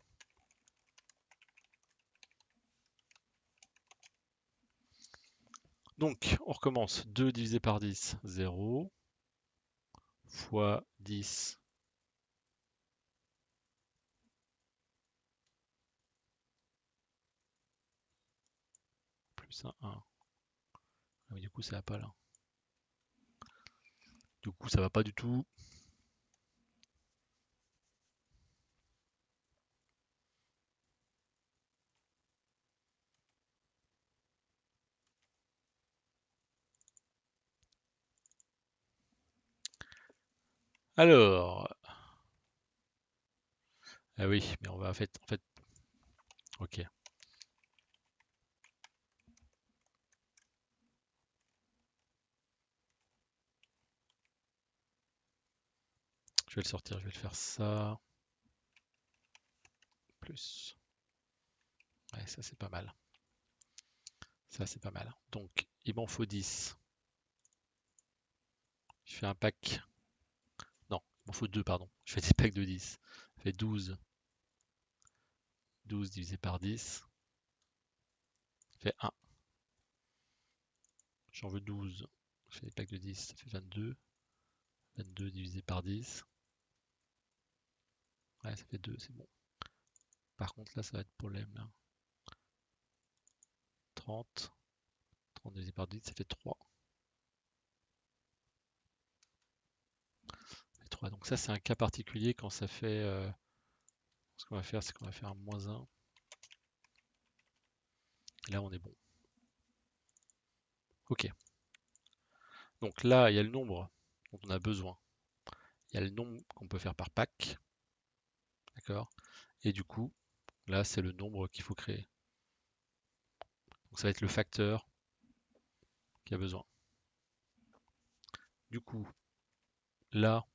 Donc, on recommence. 2 divisé par 10, 0. Fois 10. Plus 1, 1. Ah oui, du coup, ça va pas là. Du coup, ça va pas du tout. Alors, ah oui, mais on va en fait, ok. vais le sortir, je vais le faire ça. Plus. Ouais, ça c'est pas mal. Ça c'est pas mal. Donc il m'en faut 10. Je fais un pack. Non, il m'en faut 2, pardon. Je fais des packs de 10. Ça fait 12. 12 divisé par 10. Ça fait 1. J'en veux 12. Je fais des packs de 10. Ça fait 22. 22 divisé par 10. Ouais, ça fait 2, c'est bon. Par contre, là, ça va être problème. Là. 30. 30 divisé par 10, ça fait 3. Ça fait 3. Donc ça, c'est un cas particulier quand ça fait... ce qu'on va faire, c'est qu'on va faire un moins 1. Et là, on est bon. Ok. Donc là, il y a le nombre dont on a besoin. Il y a le nombre qu'on peut faire par pack. D'accord? Et du coup, là, c'est le nombre qu'il faut créer. Donc ça va être le facteur qui a besoin. Du coup, là,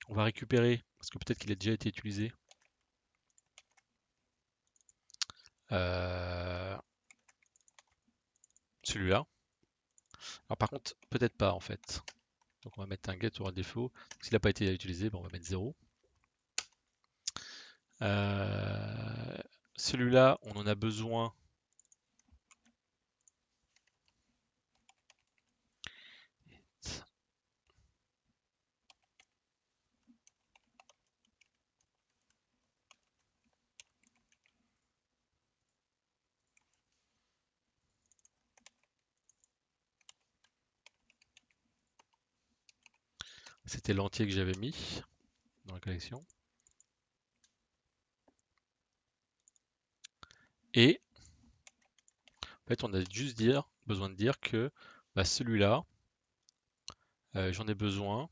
on va récupérer, parce que peut-être qu'il a déjà été utilisé, euh, celui-là. Alors par contre, peut-être pas en fait. Donc on va mettre un get or un défaut. S'il n'a pas été utilisé, bon, on va mettre 0. Euh, Celui-là, on en a besoin. C'était l'entier que j'avais mis dans la collection. Et en fait, on a juste besoin de dire que bah, celui-là, j'en ai besoin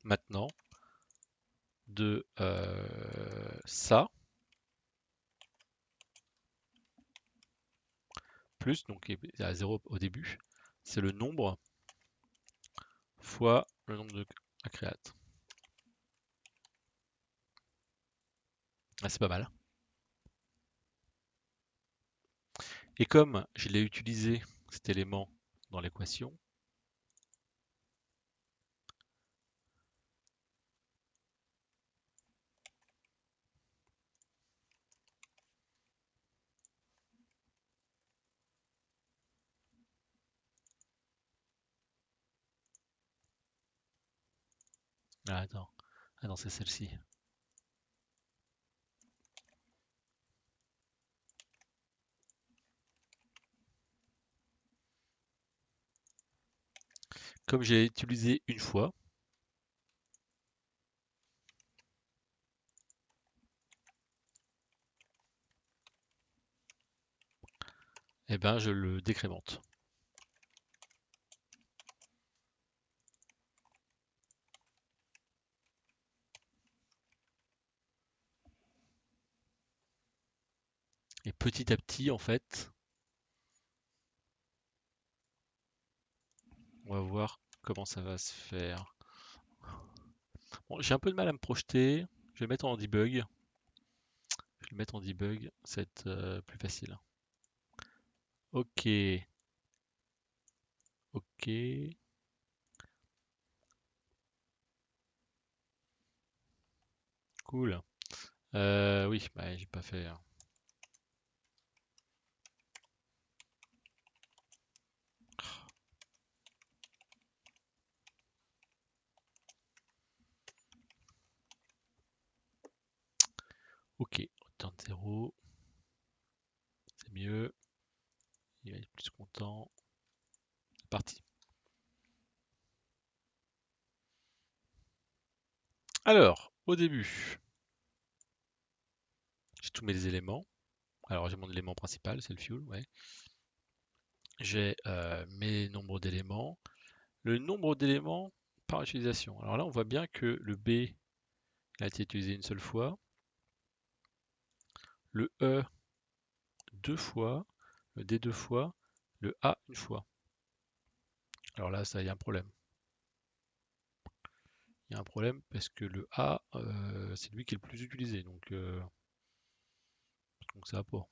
maintenant de ça, plus, donc il est à 0 au début, c'est le nombre fois le nombre de créates. Ah, c'est pas mal. Et comme je l'ai utilisé, cet élément, dans l'équation, ah, attends, ah non, c'est celle-ci. Comme j'ai utilisé une fois, eh ben, je le décrémente. Et petit à petit, en fait, on va voir comment ça va se faire. Bon, j'ai un peu de mal à me projeter. Je vais le mettre en debug. Je vais le mettre en debug, ça va être plus facile. Ok, ok, cool. Oui, bah, j'ai pas fait. Ok, autant de 0, c'est mieux. Il va être plus content. C'est parti. Alors, au début, j'ai tous mes éléments. Alors, j'ai mon élément principal, c'est le fuel, ouais. J'ai mes nombres d'éléments. Le nombre d'éléments, par utilisation. Alors là, on voit bien que le B il a été utilisé une seule fois, le E deux fois, le D deux fois, le A une fois. Alors là, ça y a un problème. Il y a un problème parce que le A, c'est lui qui est le plus utilisé, donc ça va pas.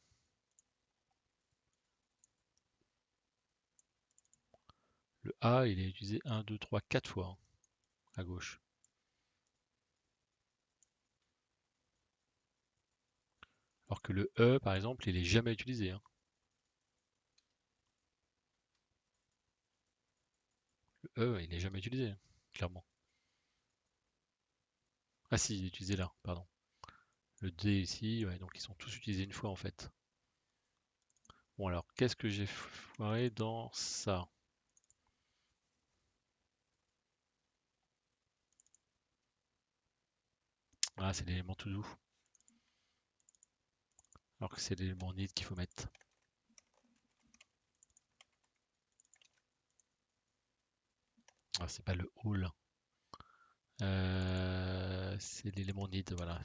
Le A, il est utilisé 1, 2, 3, 4 fois hein, à gauche. Alors que le E, par exemple, il est jamais utilisé. Hein. Le E, il n'est jamais utilisé, hein, clairement. Ah si, il est utilisé là, pardon. Le D ici, ouais, donc ils sont tous utilisés une fois en fait. Bon alors, qu'est-ce que j'ai foiré dans ça? Ah, c'est l'élément tout doux. Alors que c'est l'élément need qu'il faut mettre. Ah, c'est pas le all. C'est l'élément need, voilà. Alors,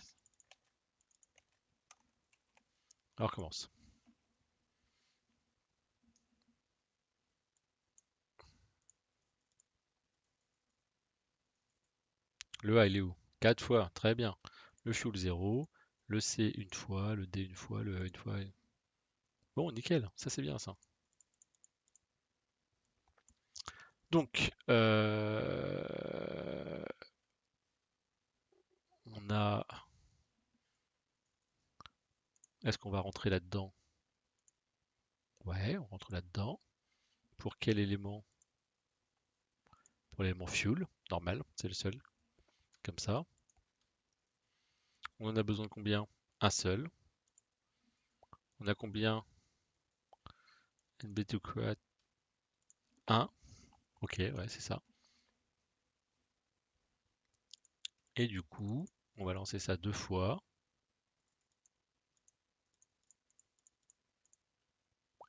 on recommence. Le A, il est où? 4 fois, très bien. Le fuel 0, le C une fois, le D une fois, le E une fois. Bon, nickel, ça c'est bien ça. Donc, on a... Est-ce qu'on va rentrer là-dedans? Ouais, on rentre là-dedans. Pour quel élément? Pour l'élément fuel, normal, c'est le seul. Comme ça. On en a besoin de combien? Un seul. On a combien? NB2 create 1. Ok, ouais, c'est ça. Et du coup, on va lancer ça deux fois.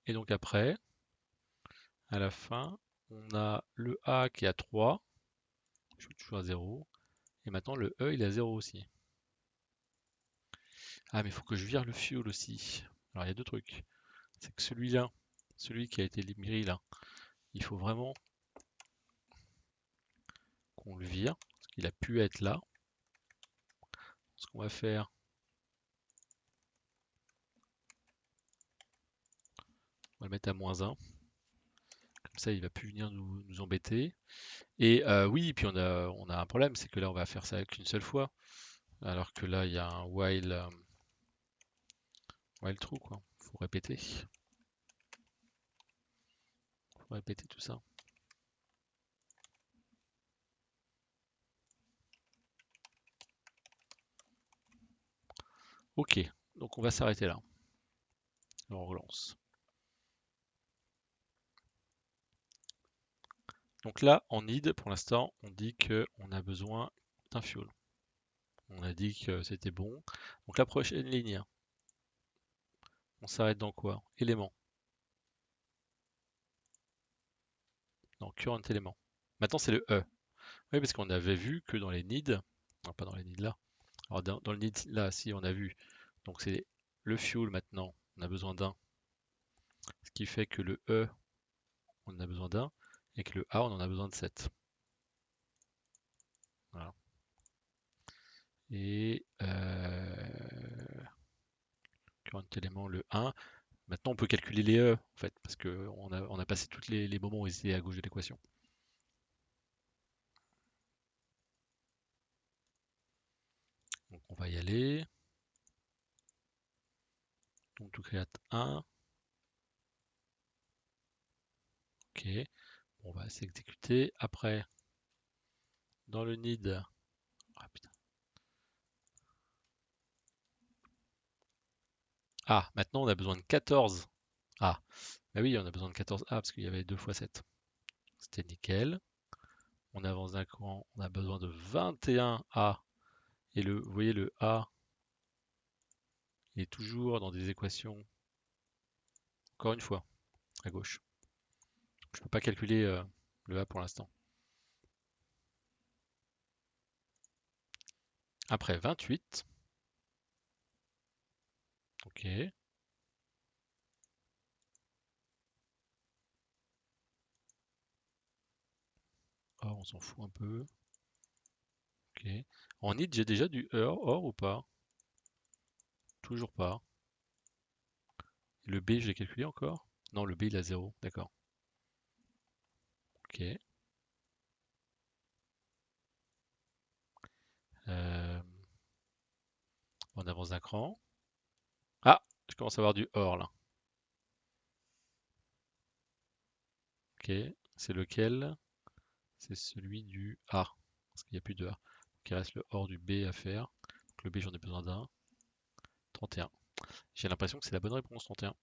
Et donc après, à la fin, on a le A qui est à 3. Je suis toujours à 0. Et maintenant, le E, il est à 0 aussi. Ah, mais il faut que je vire le fuel aussi. Alors, il y a deux trucs. C'est que celui-là, celui qui a été mis là, il faut vraiment qu'on le vire. Parce qu'il a pu être là. Ce qu'on va faire, on va le mettre à -1. Comme ça, il va plus venir nous embêter. Et oui, puis on a un problème, c'est que là, on va faire ça qu'une seule fois. Alors que là, il y a un while true, quoi. Faut répéter. Faut répéter tout ça. Ok, donc on va s'arrêter là. On relance. Donc là, en need, pour l'instant, on dit qu'on a besoin d'un fuel. On a dit que c'était bon. Donc la prochaine ligne, on s'arrête dans quoi? Élément. Dans current élément. Maintenant, c'est le E. Oui, parce qu'on avait vu que dans les needs, non, pas dans les needs là. Alors dans le need là, si on a vu, donc c'est le fuel maintenant, on a besoin d'un. Ce qui fait que le E, on en a besoin d'un, et que le A, on en a besoin de 7. Voilà. Et current élément, le 1. Maintenant, on peut calculer les E, en fait, parce qu'on a passé tous les moments où ils étaient à gauche de l'équation. Donc, on va y aller. Donc, to create 1. Ok. On va s'exécuter. Après, dans le need. Ah, putain. Ah, maintenant, on a besoin de 14. Ah, bah oui, on a besoin de 14A parce qu'il y avait 2 fois 7. C'était nickel. On avance d'un cran. On a besoin de 21A. Et vous voyez, le A, il est toujours dans des équations, encore une fois, à gauche. Je ne peux pas calculer le A pour l'instant. Après 28. Ok. Or, on s'en fout un peu. Ok. En id, j'ai déjà du or ou pas? Toujours pas. Le B, je l'ai calculé encore? Non, le B, il a 0. D'accord. Ok. Euh, on avance d'un cran. Ah! Je commence à avoir du or là. Ok. C'est lequel? C'est celui du A. Parce qu'il n'y a plus de A. Donc, il reste le or du B à faire. Donc, le B, j'en ai besoin d'un. 31. J'ai l'impression que c'est la bonne réponse, 31.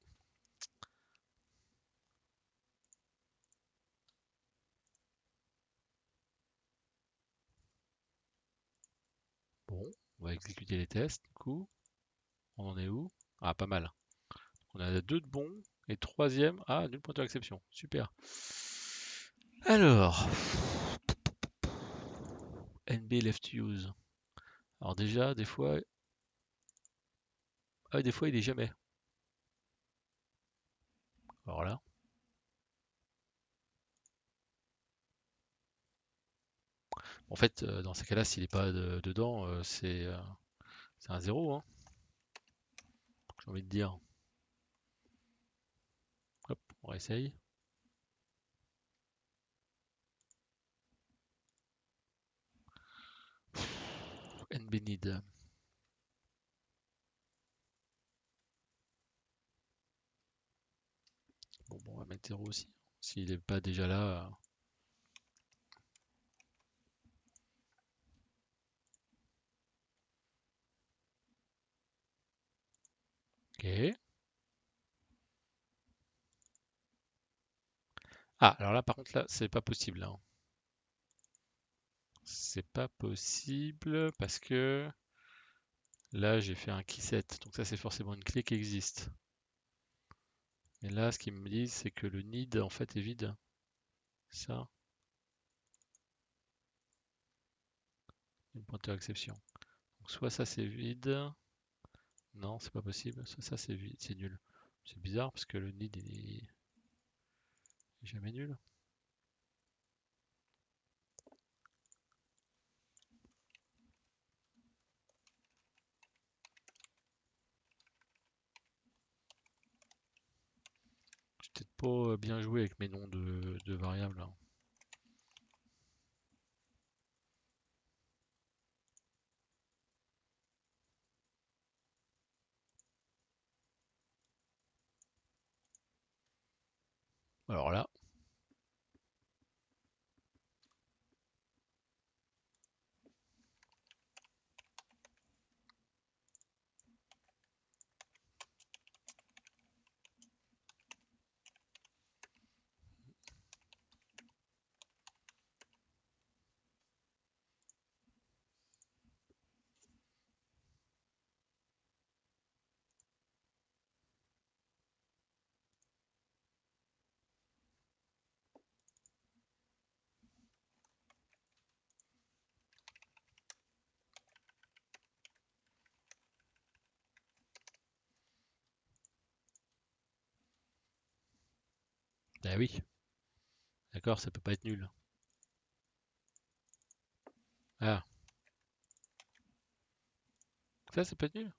Bon, on va exécuter les tests. Du coup, on en est où? Ah, pas mal. On a deux de bons. Et troisième, ah, nul pointeur exception. Super. Alors, NB left use. Alors déjà, des fois, ah, des fois il est jamais. Alors là, en fait, dans ces cas-là, s'il n'est pas dedans, c'est un zéro, hein, j'ai envie de dire. Hop, on réessaye. NB need. Bon, on va mettre 0 aussi. S'il n'est pas déjà là. Ok. Ah, alors là, par contre, là, c'est pas possible, hein. C'est pas possible parce que là, j'ai fait un key set. Donc ça, c'est forcément une clé qui existe. Et là, ce qu'ils me disent, c'est que le need, en fait, est vide. Ça, une pointeur exception. Donc soit ça, c'est vide. Non, c'est pas possible. Soit ça, c'est vide. C'est nul. C'est bizarre parce que le need est jamais nul. J'ai peut-être pas bien joué avec mes noms de variables, hein. Alors là, bah oui, d'accord, ça peut pas être nul. Ah, ça peut être nul.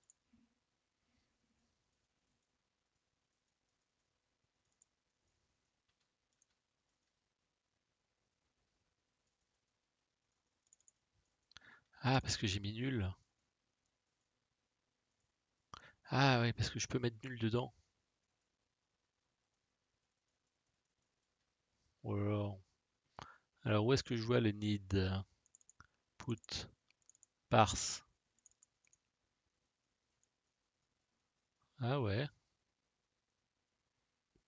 Ah, parce que j'ai mis nul. Ah ouais, parce que je peux mettre nul dedans. Ou alors où est-ce que je vois le need? Put, parse. Ah ouais,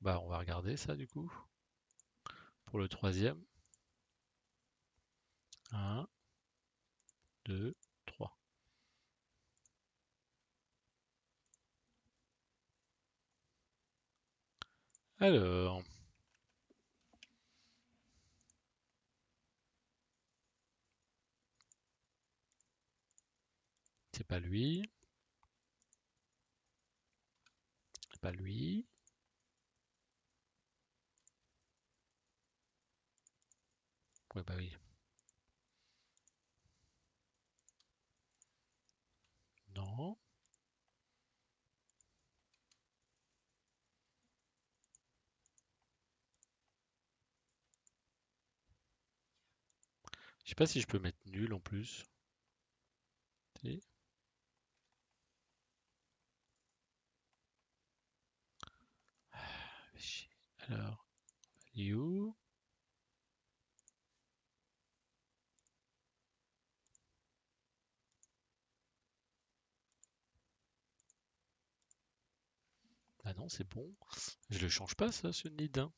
bah on va regarder ça du coup. Pour le troisième. 1, 2, 3. Alors, C'est pas lui. C'est pas lui. Ouais, bah oui. Non. Je sais pas si je peux mettre nul en plus. Si. Alors, you. Ah non, c'est bon. Je le change pas ça, ce need, hein.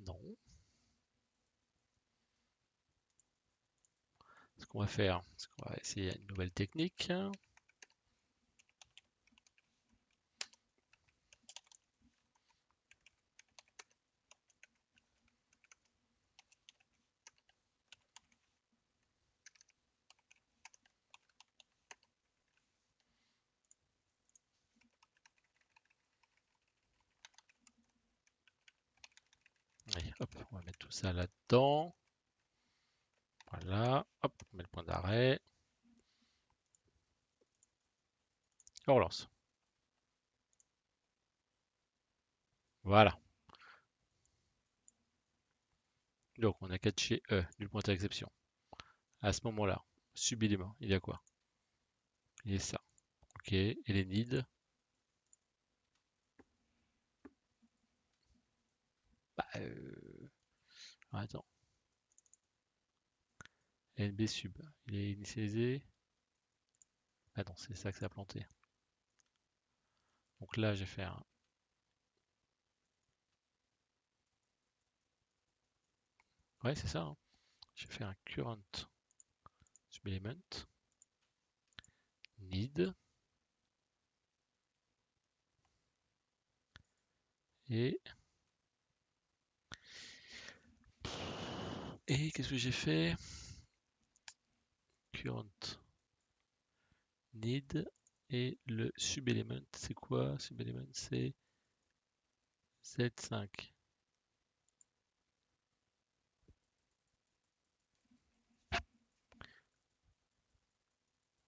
Non. Ce qu'on va faire, c'est qu'on va essayer une nouvelle technique. Allez, hop, on va mettre tout ça là-dedans. Voilà, hop, on met le point d'arrêt. On relance. Voilà. Donc on a catché E, nul point d'exception. À ce moment-là, subitement, il y a quoi? Il y a ça. Ok, et les needs? Bah, attends. NB sub, il est initialisé. Ah non, c'est ça que ça a planté. Donc là, j'ai fait un. Ouais, c'est ça, hein. J'ai fait un current subelement need et qu'est-ce que j'ai fait? Current need et le subelement, c'est quoi? Subelement, c'est Z5.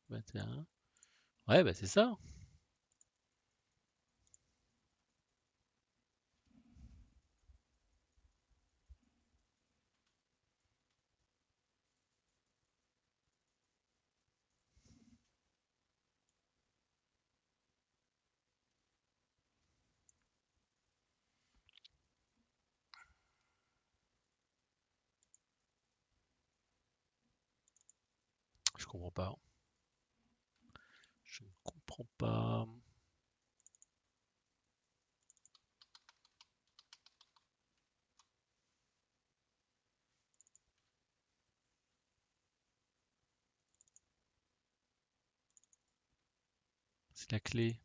21. Ouais, bah c'est ça. Je comprends pas. Je ne comprends pas. C'est la clé.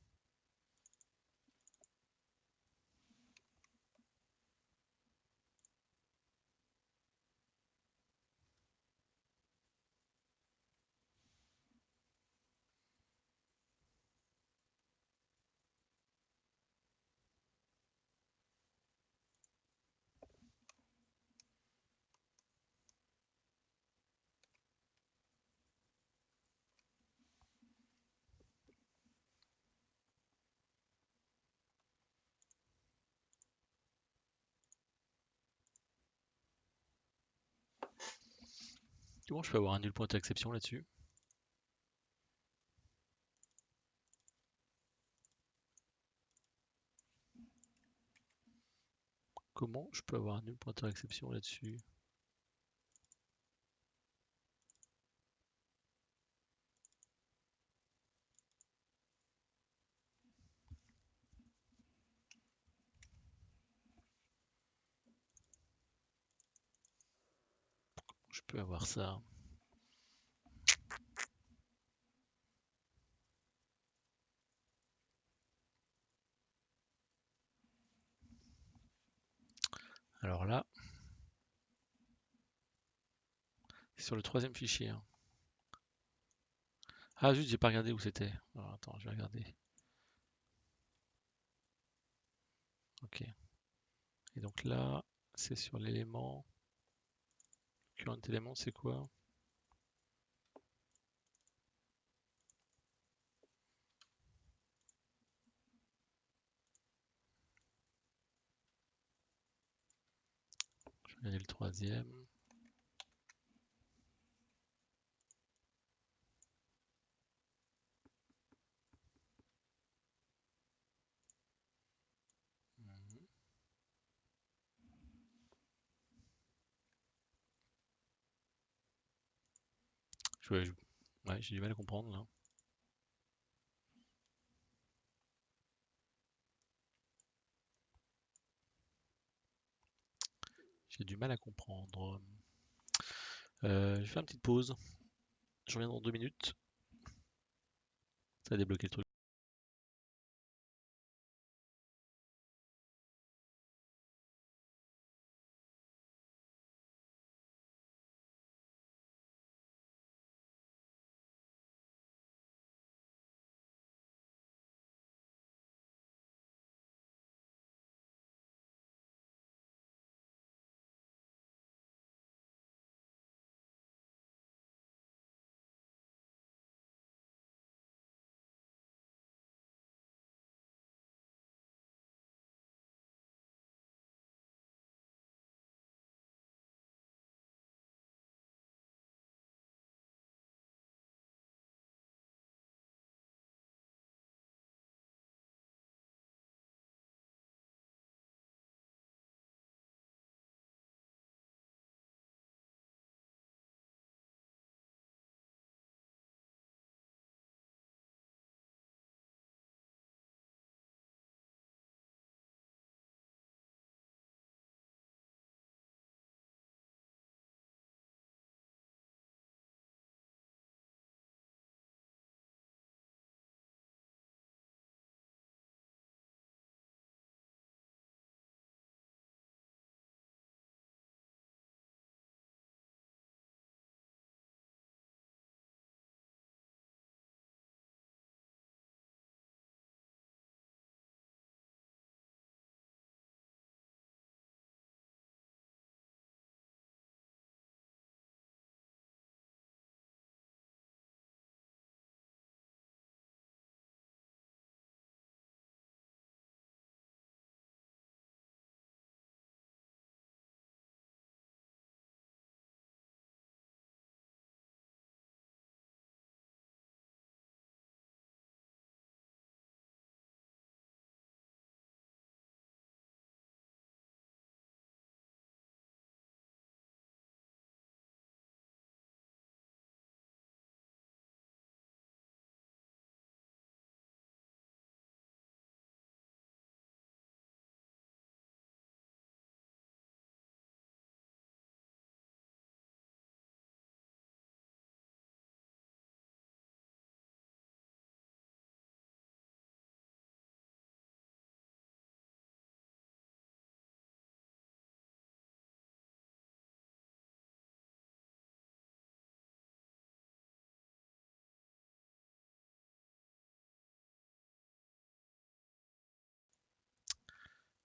Comment je peux avoir un nul point d'exception là-dessus? Comment je peux avoir un nul point d'exception là-dessus? Je peux avoir ça. Alors là, c'est sur le troisième fichier, hein. Ah juste, j'ai pas regardé où c'était. Alors attends, je vais regarder. Ok. Et donc là, c'est sur l'élément. Current élément, c'est quoi? Je vais regarder le troisième. Mhm. Ouais, j'ai du mal à comprendre là. J'ai du mal à comprendre. Je vais faire une petite pause. Je reviens dans 2 minutes. Ça a débloqué le truc.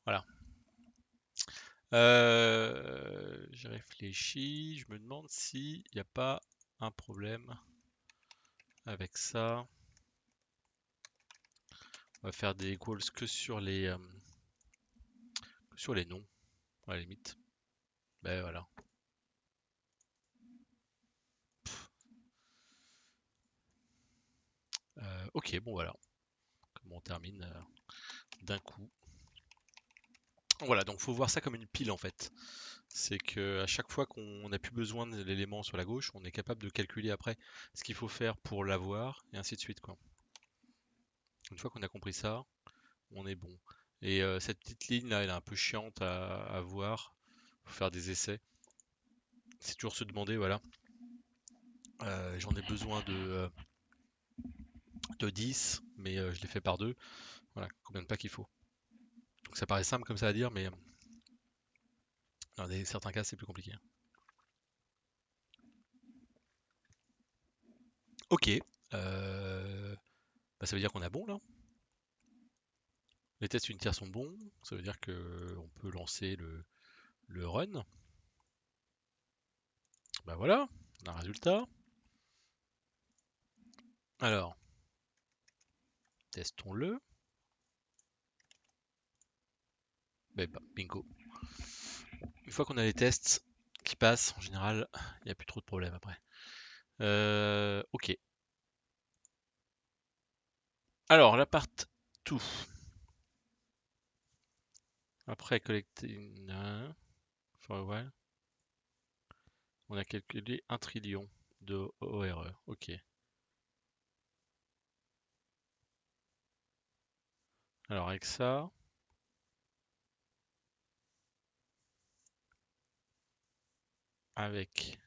Voilà. J'ai réfléchi. Je me demande s'il n'y a pas un problème avec ça. On va faire des equals que sur les noms, à la limite. Ben voilà. Ok, bon voilà. Comme on termine d'un coup. Voilà, donc faut voir ça comme une pile en fait. C'est que à chaque fois qu'on n'a plus besoin de l'élément sur la gauche, on est capable de calculer après ce qu'il faut faire pour l'avoir et ainsi de suite quoi. Une fois qu'on a compris ça, on est bon. Et cette petite ligne là, elle est un peu chiante à voir. Faut faire des essais. C'est toujours se demander, voilà, j'en ai besoin de 10, mais je l'ai fait par 2. Voilà, combien de packs il faut. Donc ça paraît simple comme ça à dire, mais Dans certains cas, c'est plus compliqué. Ok. Bah, ça veut dire qu'on a bon là. Les tests unitaires sont bons. Ça veut dire que on peut lancer le run. Bah voilà, on a un résultat. Alors, testons-le. Bah, bingo. Une fois qu'on a les tests qui passent, en général, il n'y a plus trop de problèmes après. Ok. Alors, la part tout. Après collecter for a while, on a calculé 1 trillion de ORE. Ok. Alors avec ça, avec...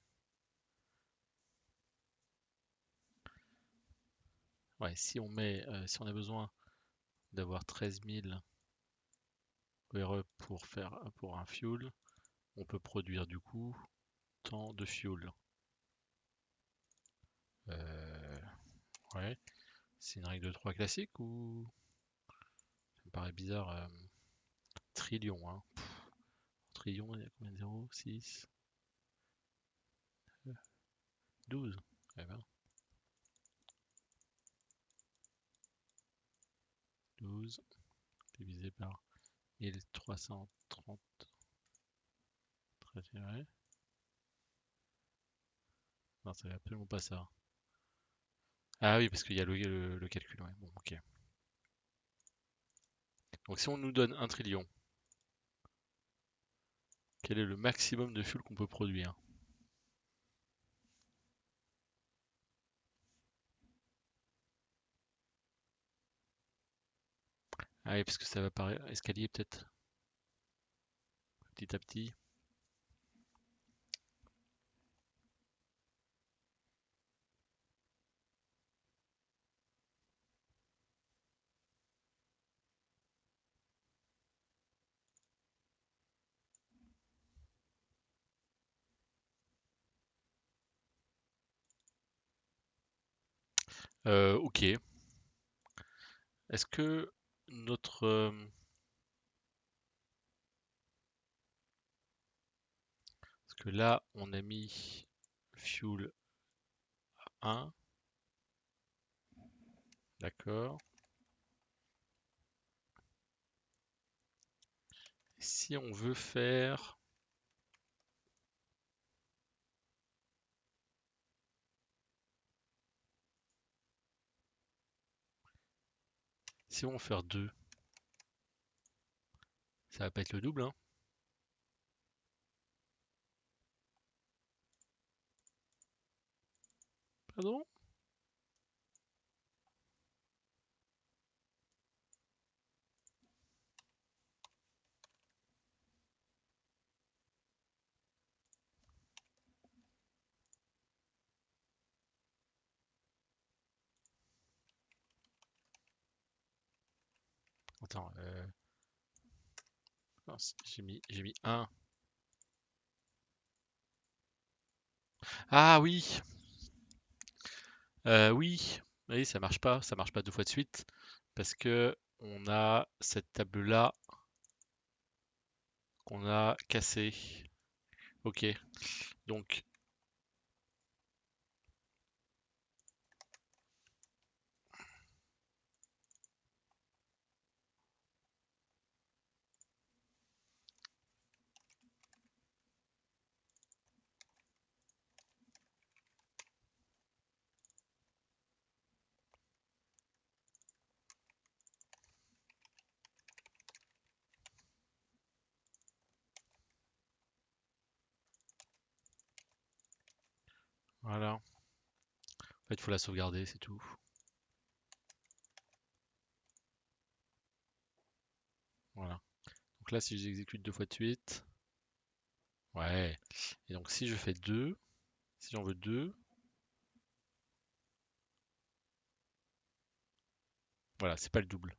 Ouais, si on met, si on a besoin d'avoir 13 000 ORE pour un fuel, on peut produire du coup tant de fuel. Euh, ouais, c'est une règle de 3 classique ou ça me paraît bizarre. Trillion, hein. Trillion, il y a combien de zéros? 6, 12. Eh ben, 12 divisé par 1330. Ouais. Non, ça n'est absolument pas ça. Ah oui, parce qu'il y a le calcul. Ouais. Bon, ok. Donc si on nous donne 1 trillion, quel est le maximum de fuel qu'on peut produire? Ah oui, parce que ça va par escalier peut-être, petit à petit. Ok. Est-ce que notre... parce que là, on a mis fuel 1, d'accord. Si on veut faire... Si on veut faire 2, ça va pas être le double, hein? Pardon? Attends, mince, j'ai mis 1. Ah oui, oui, oui, ça marche pas deux fois de suite, parce que on a cette table-là qu'on a cassée. Ok, donc voilà. En fait, il faut la sauvegarder, c'est tout. Voilà. Donc là, si j'exécute deux fois de suite, ouais. Et donc si je fais 2, si j'en veux 2, voilà, c'est pas le double.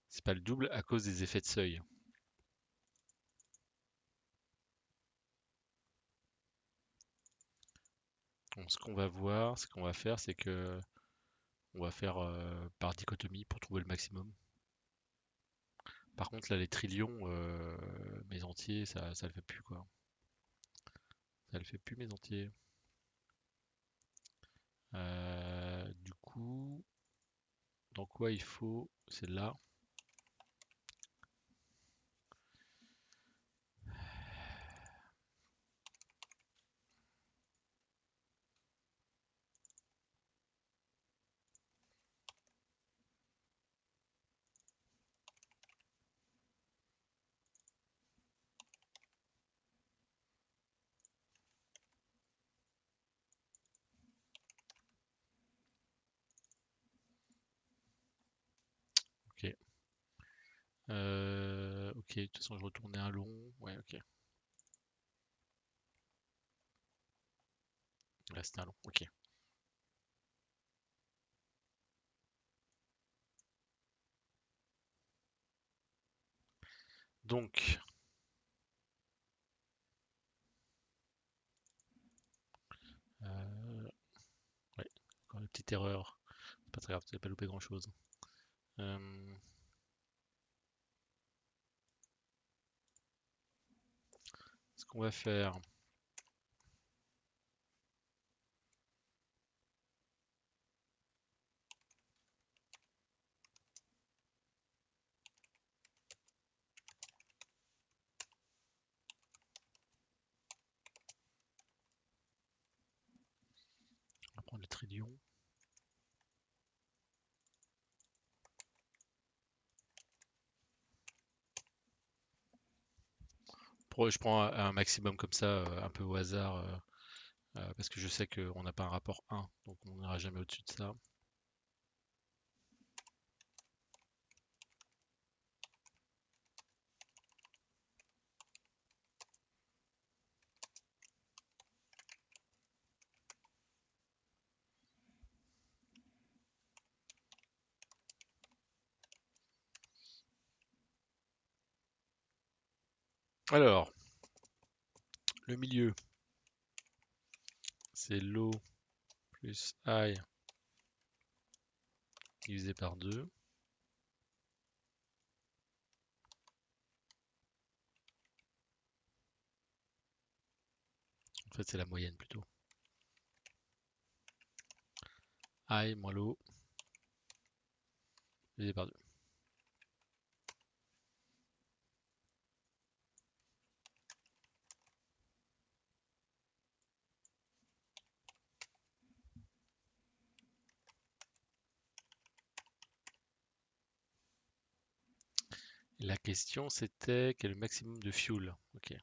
C'est pas le double à cause des effets de seuil. Donc, ce qu'on va voir, ce qu'on va faire, c'est que on va faire par dichotomie pour trouver le maximum. Par contre, là, les trillions, mes entiers, ça le fait plus, quoi. Ça le fait plus, mes entiers. Du coup, dans quoi il faut? C'est là. Ok. Ok, de toute façon, je retournais un long. Ouais, ok. Là, c'était un long. Ok. Donc, ouais, encore une petite erreur. C'est pas très grave, tu n'as pas loupé grand-chose. Euh, Ce qu'on va faire, on va prendre le trillion. Je prends un maximum comme ça, un peu au hasard, parce que je sais qu'on n'a pas un rapport 1, donc on n'ira jamais au-dessus de ça. Alors, le milieu, c'est l'O plus I divisé par 2. En fait, c'est la moyenne plutôt. I moins l'O divisé par 2. La question, c'était quel est le maximum de fuel. Ok.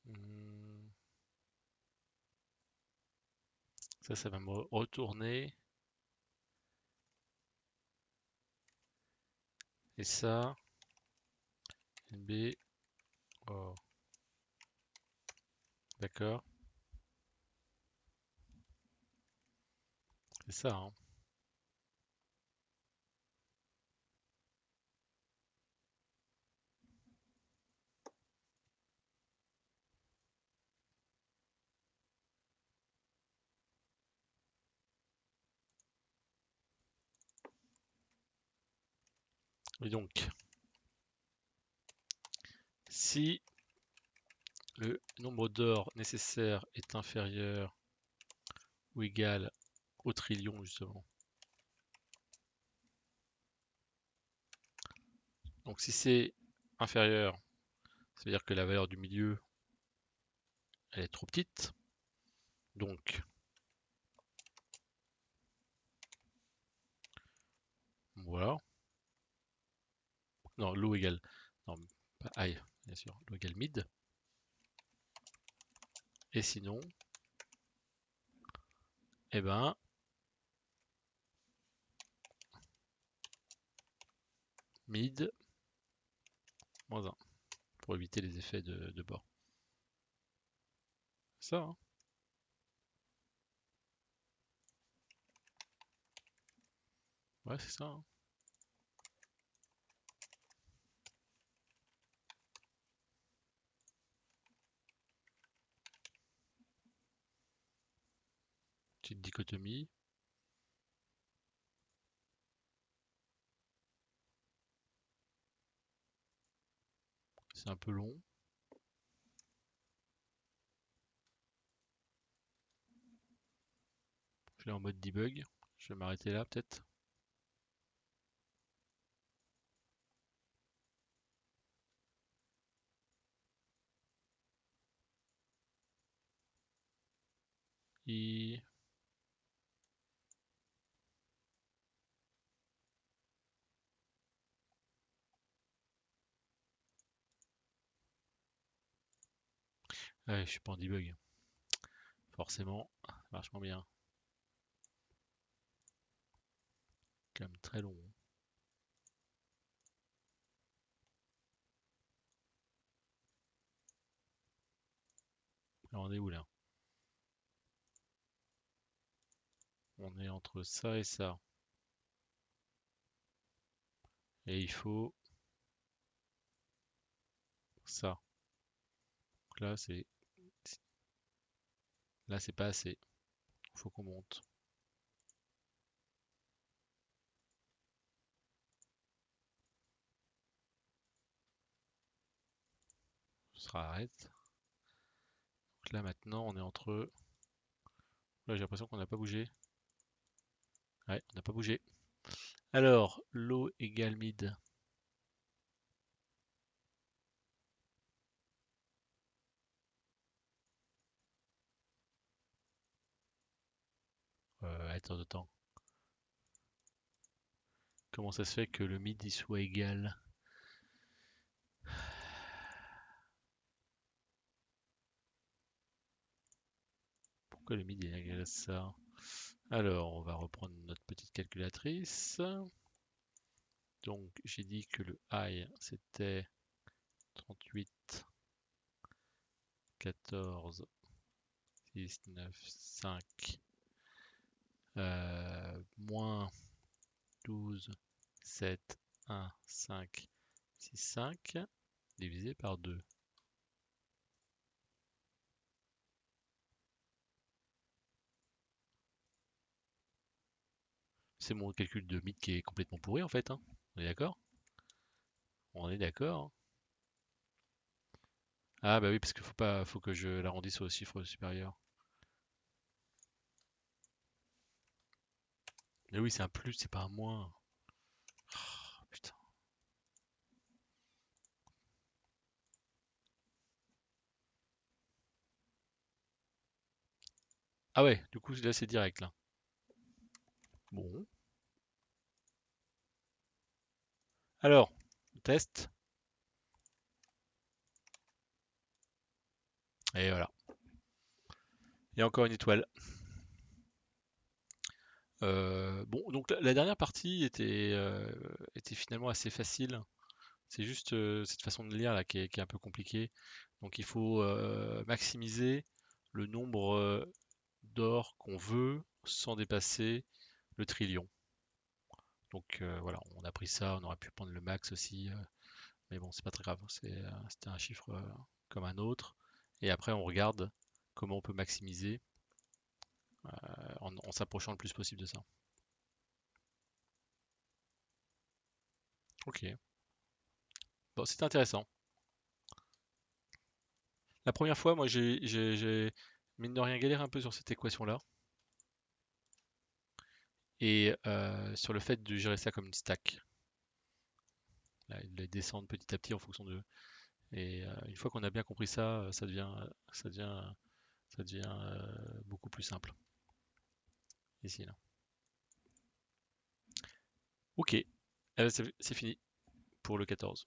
Hmm, ça va me retourner. Et ça, NB, oh, d'accord. C'est ça, hein. Et donc, si le nombre d'or nécessaire est inférieur ou égal au trillion, justement. Donc, si c'est inférieur, ça veut dire que la valeur du milieu, elle est trop petite. Donc, voilà. Non, l'eau égale. Non, pas I, bien sûr. L'eau égale mid. Et sinon, eh ben, mid moins 1. Pour éviter les effets de bord. Ça, hein. Ouais, c'est ça, hein. Petite dichotomie. C'est un peu long. Je l'ai en mode debug. Je vais m'arrêter là peut-être. Et... Ouais, je suis pas en debug. Forcément, vachement bien. Quand même très long. Alors on est où là? On est entre ça et ça. Et il faut ça. Donc là c'est pas assez. Il faut qu'on monte. Ça arrête. Donc là maintenant on est entre. Là j'ai l'impression qu'on n'a pas bougé. Ouais, on n'a pas bougé. Alors, low égale mid. Attends. Comment ça se fait que le mid il soit égal? Pourquoi le mid est égal à ça? Alors, on va reprendre notre petite calculatrice. Donc, j'ai dit que le high c'était 38, 14, 6, 9, 5, moins 12, 7, 1, 5, 6, 5, divisé par 2. C'est mon calcul de mid qui est complètement pourri en fait, hein. On est d'accord? On est d'accord. Ah bah oui, parce qu'il faut que je l'arrondisse au chiffre supérieur. Mais oui, c'est un plus, c'est pas un moins. Oh, putain. Ah ouais, du coup là c'est direct là. Bon. Alors, test. Et voilà. Et encore une étoile. Bon, donc la dernière partie était finalement assez facile. C'est juste cette façon de lire là qui est un peu compliquée. Donc il faut maximiser le nombre d'or qu'on veut sans dépasser le trillion. Donc voilà, on a pris ça, on aurait pu prendre le max aussi, mais bon, c'est pas très grave. C'était un chiffre comme un autre. Et après, on regarde comment on peut maximiser en s'approchant le plus possible de ça. Ok, bon, c'était intéressant. La première fois, moi, mine de rien, galéré un peu sur cette équation-là. Et sur le fait de gérer ça comme une stack. Là, les descendre petit à petit en fonction de. Et une fois qu'on a bien compris ça, ça devient, ça devient beaucoup plus simple. Ici, là. Ok, c'est fini pour le 14.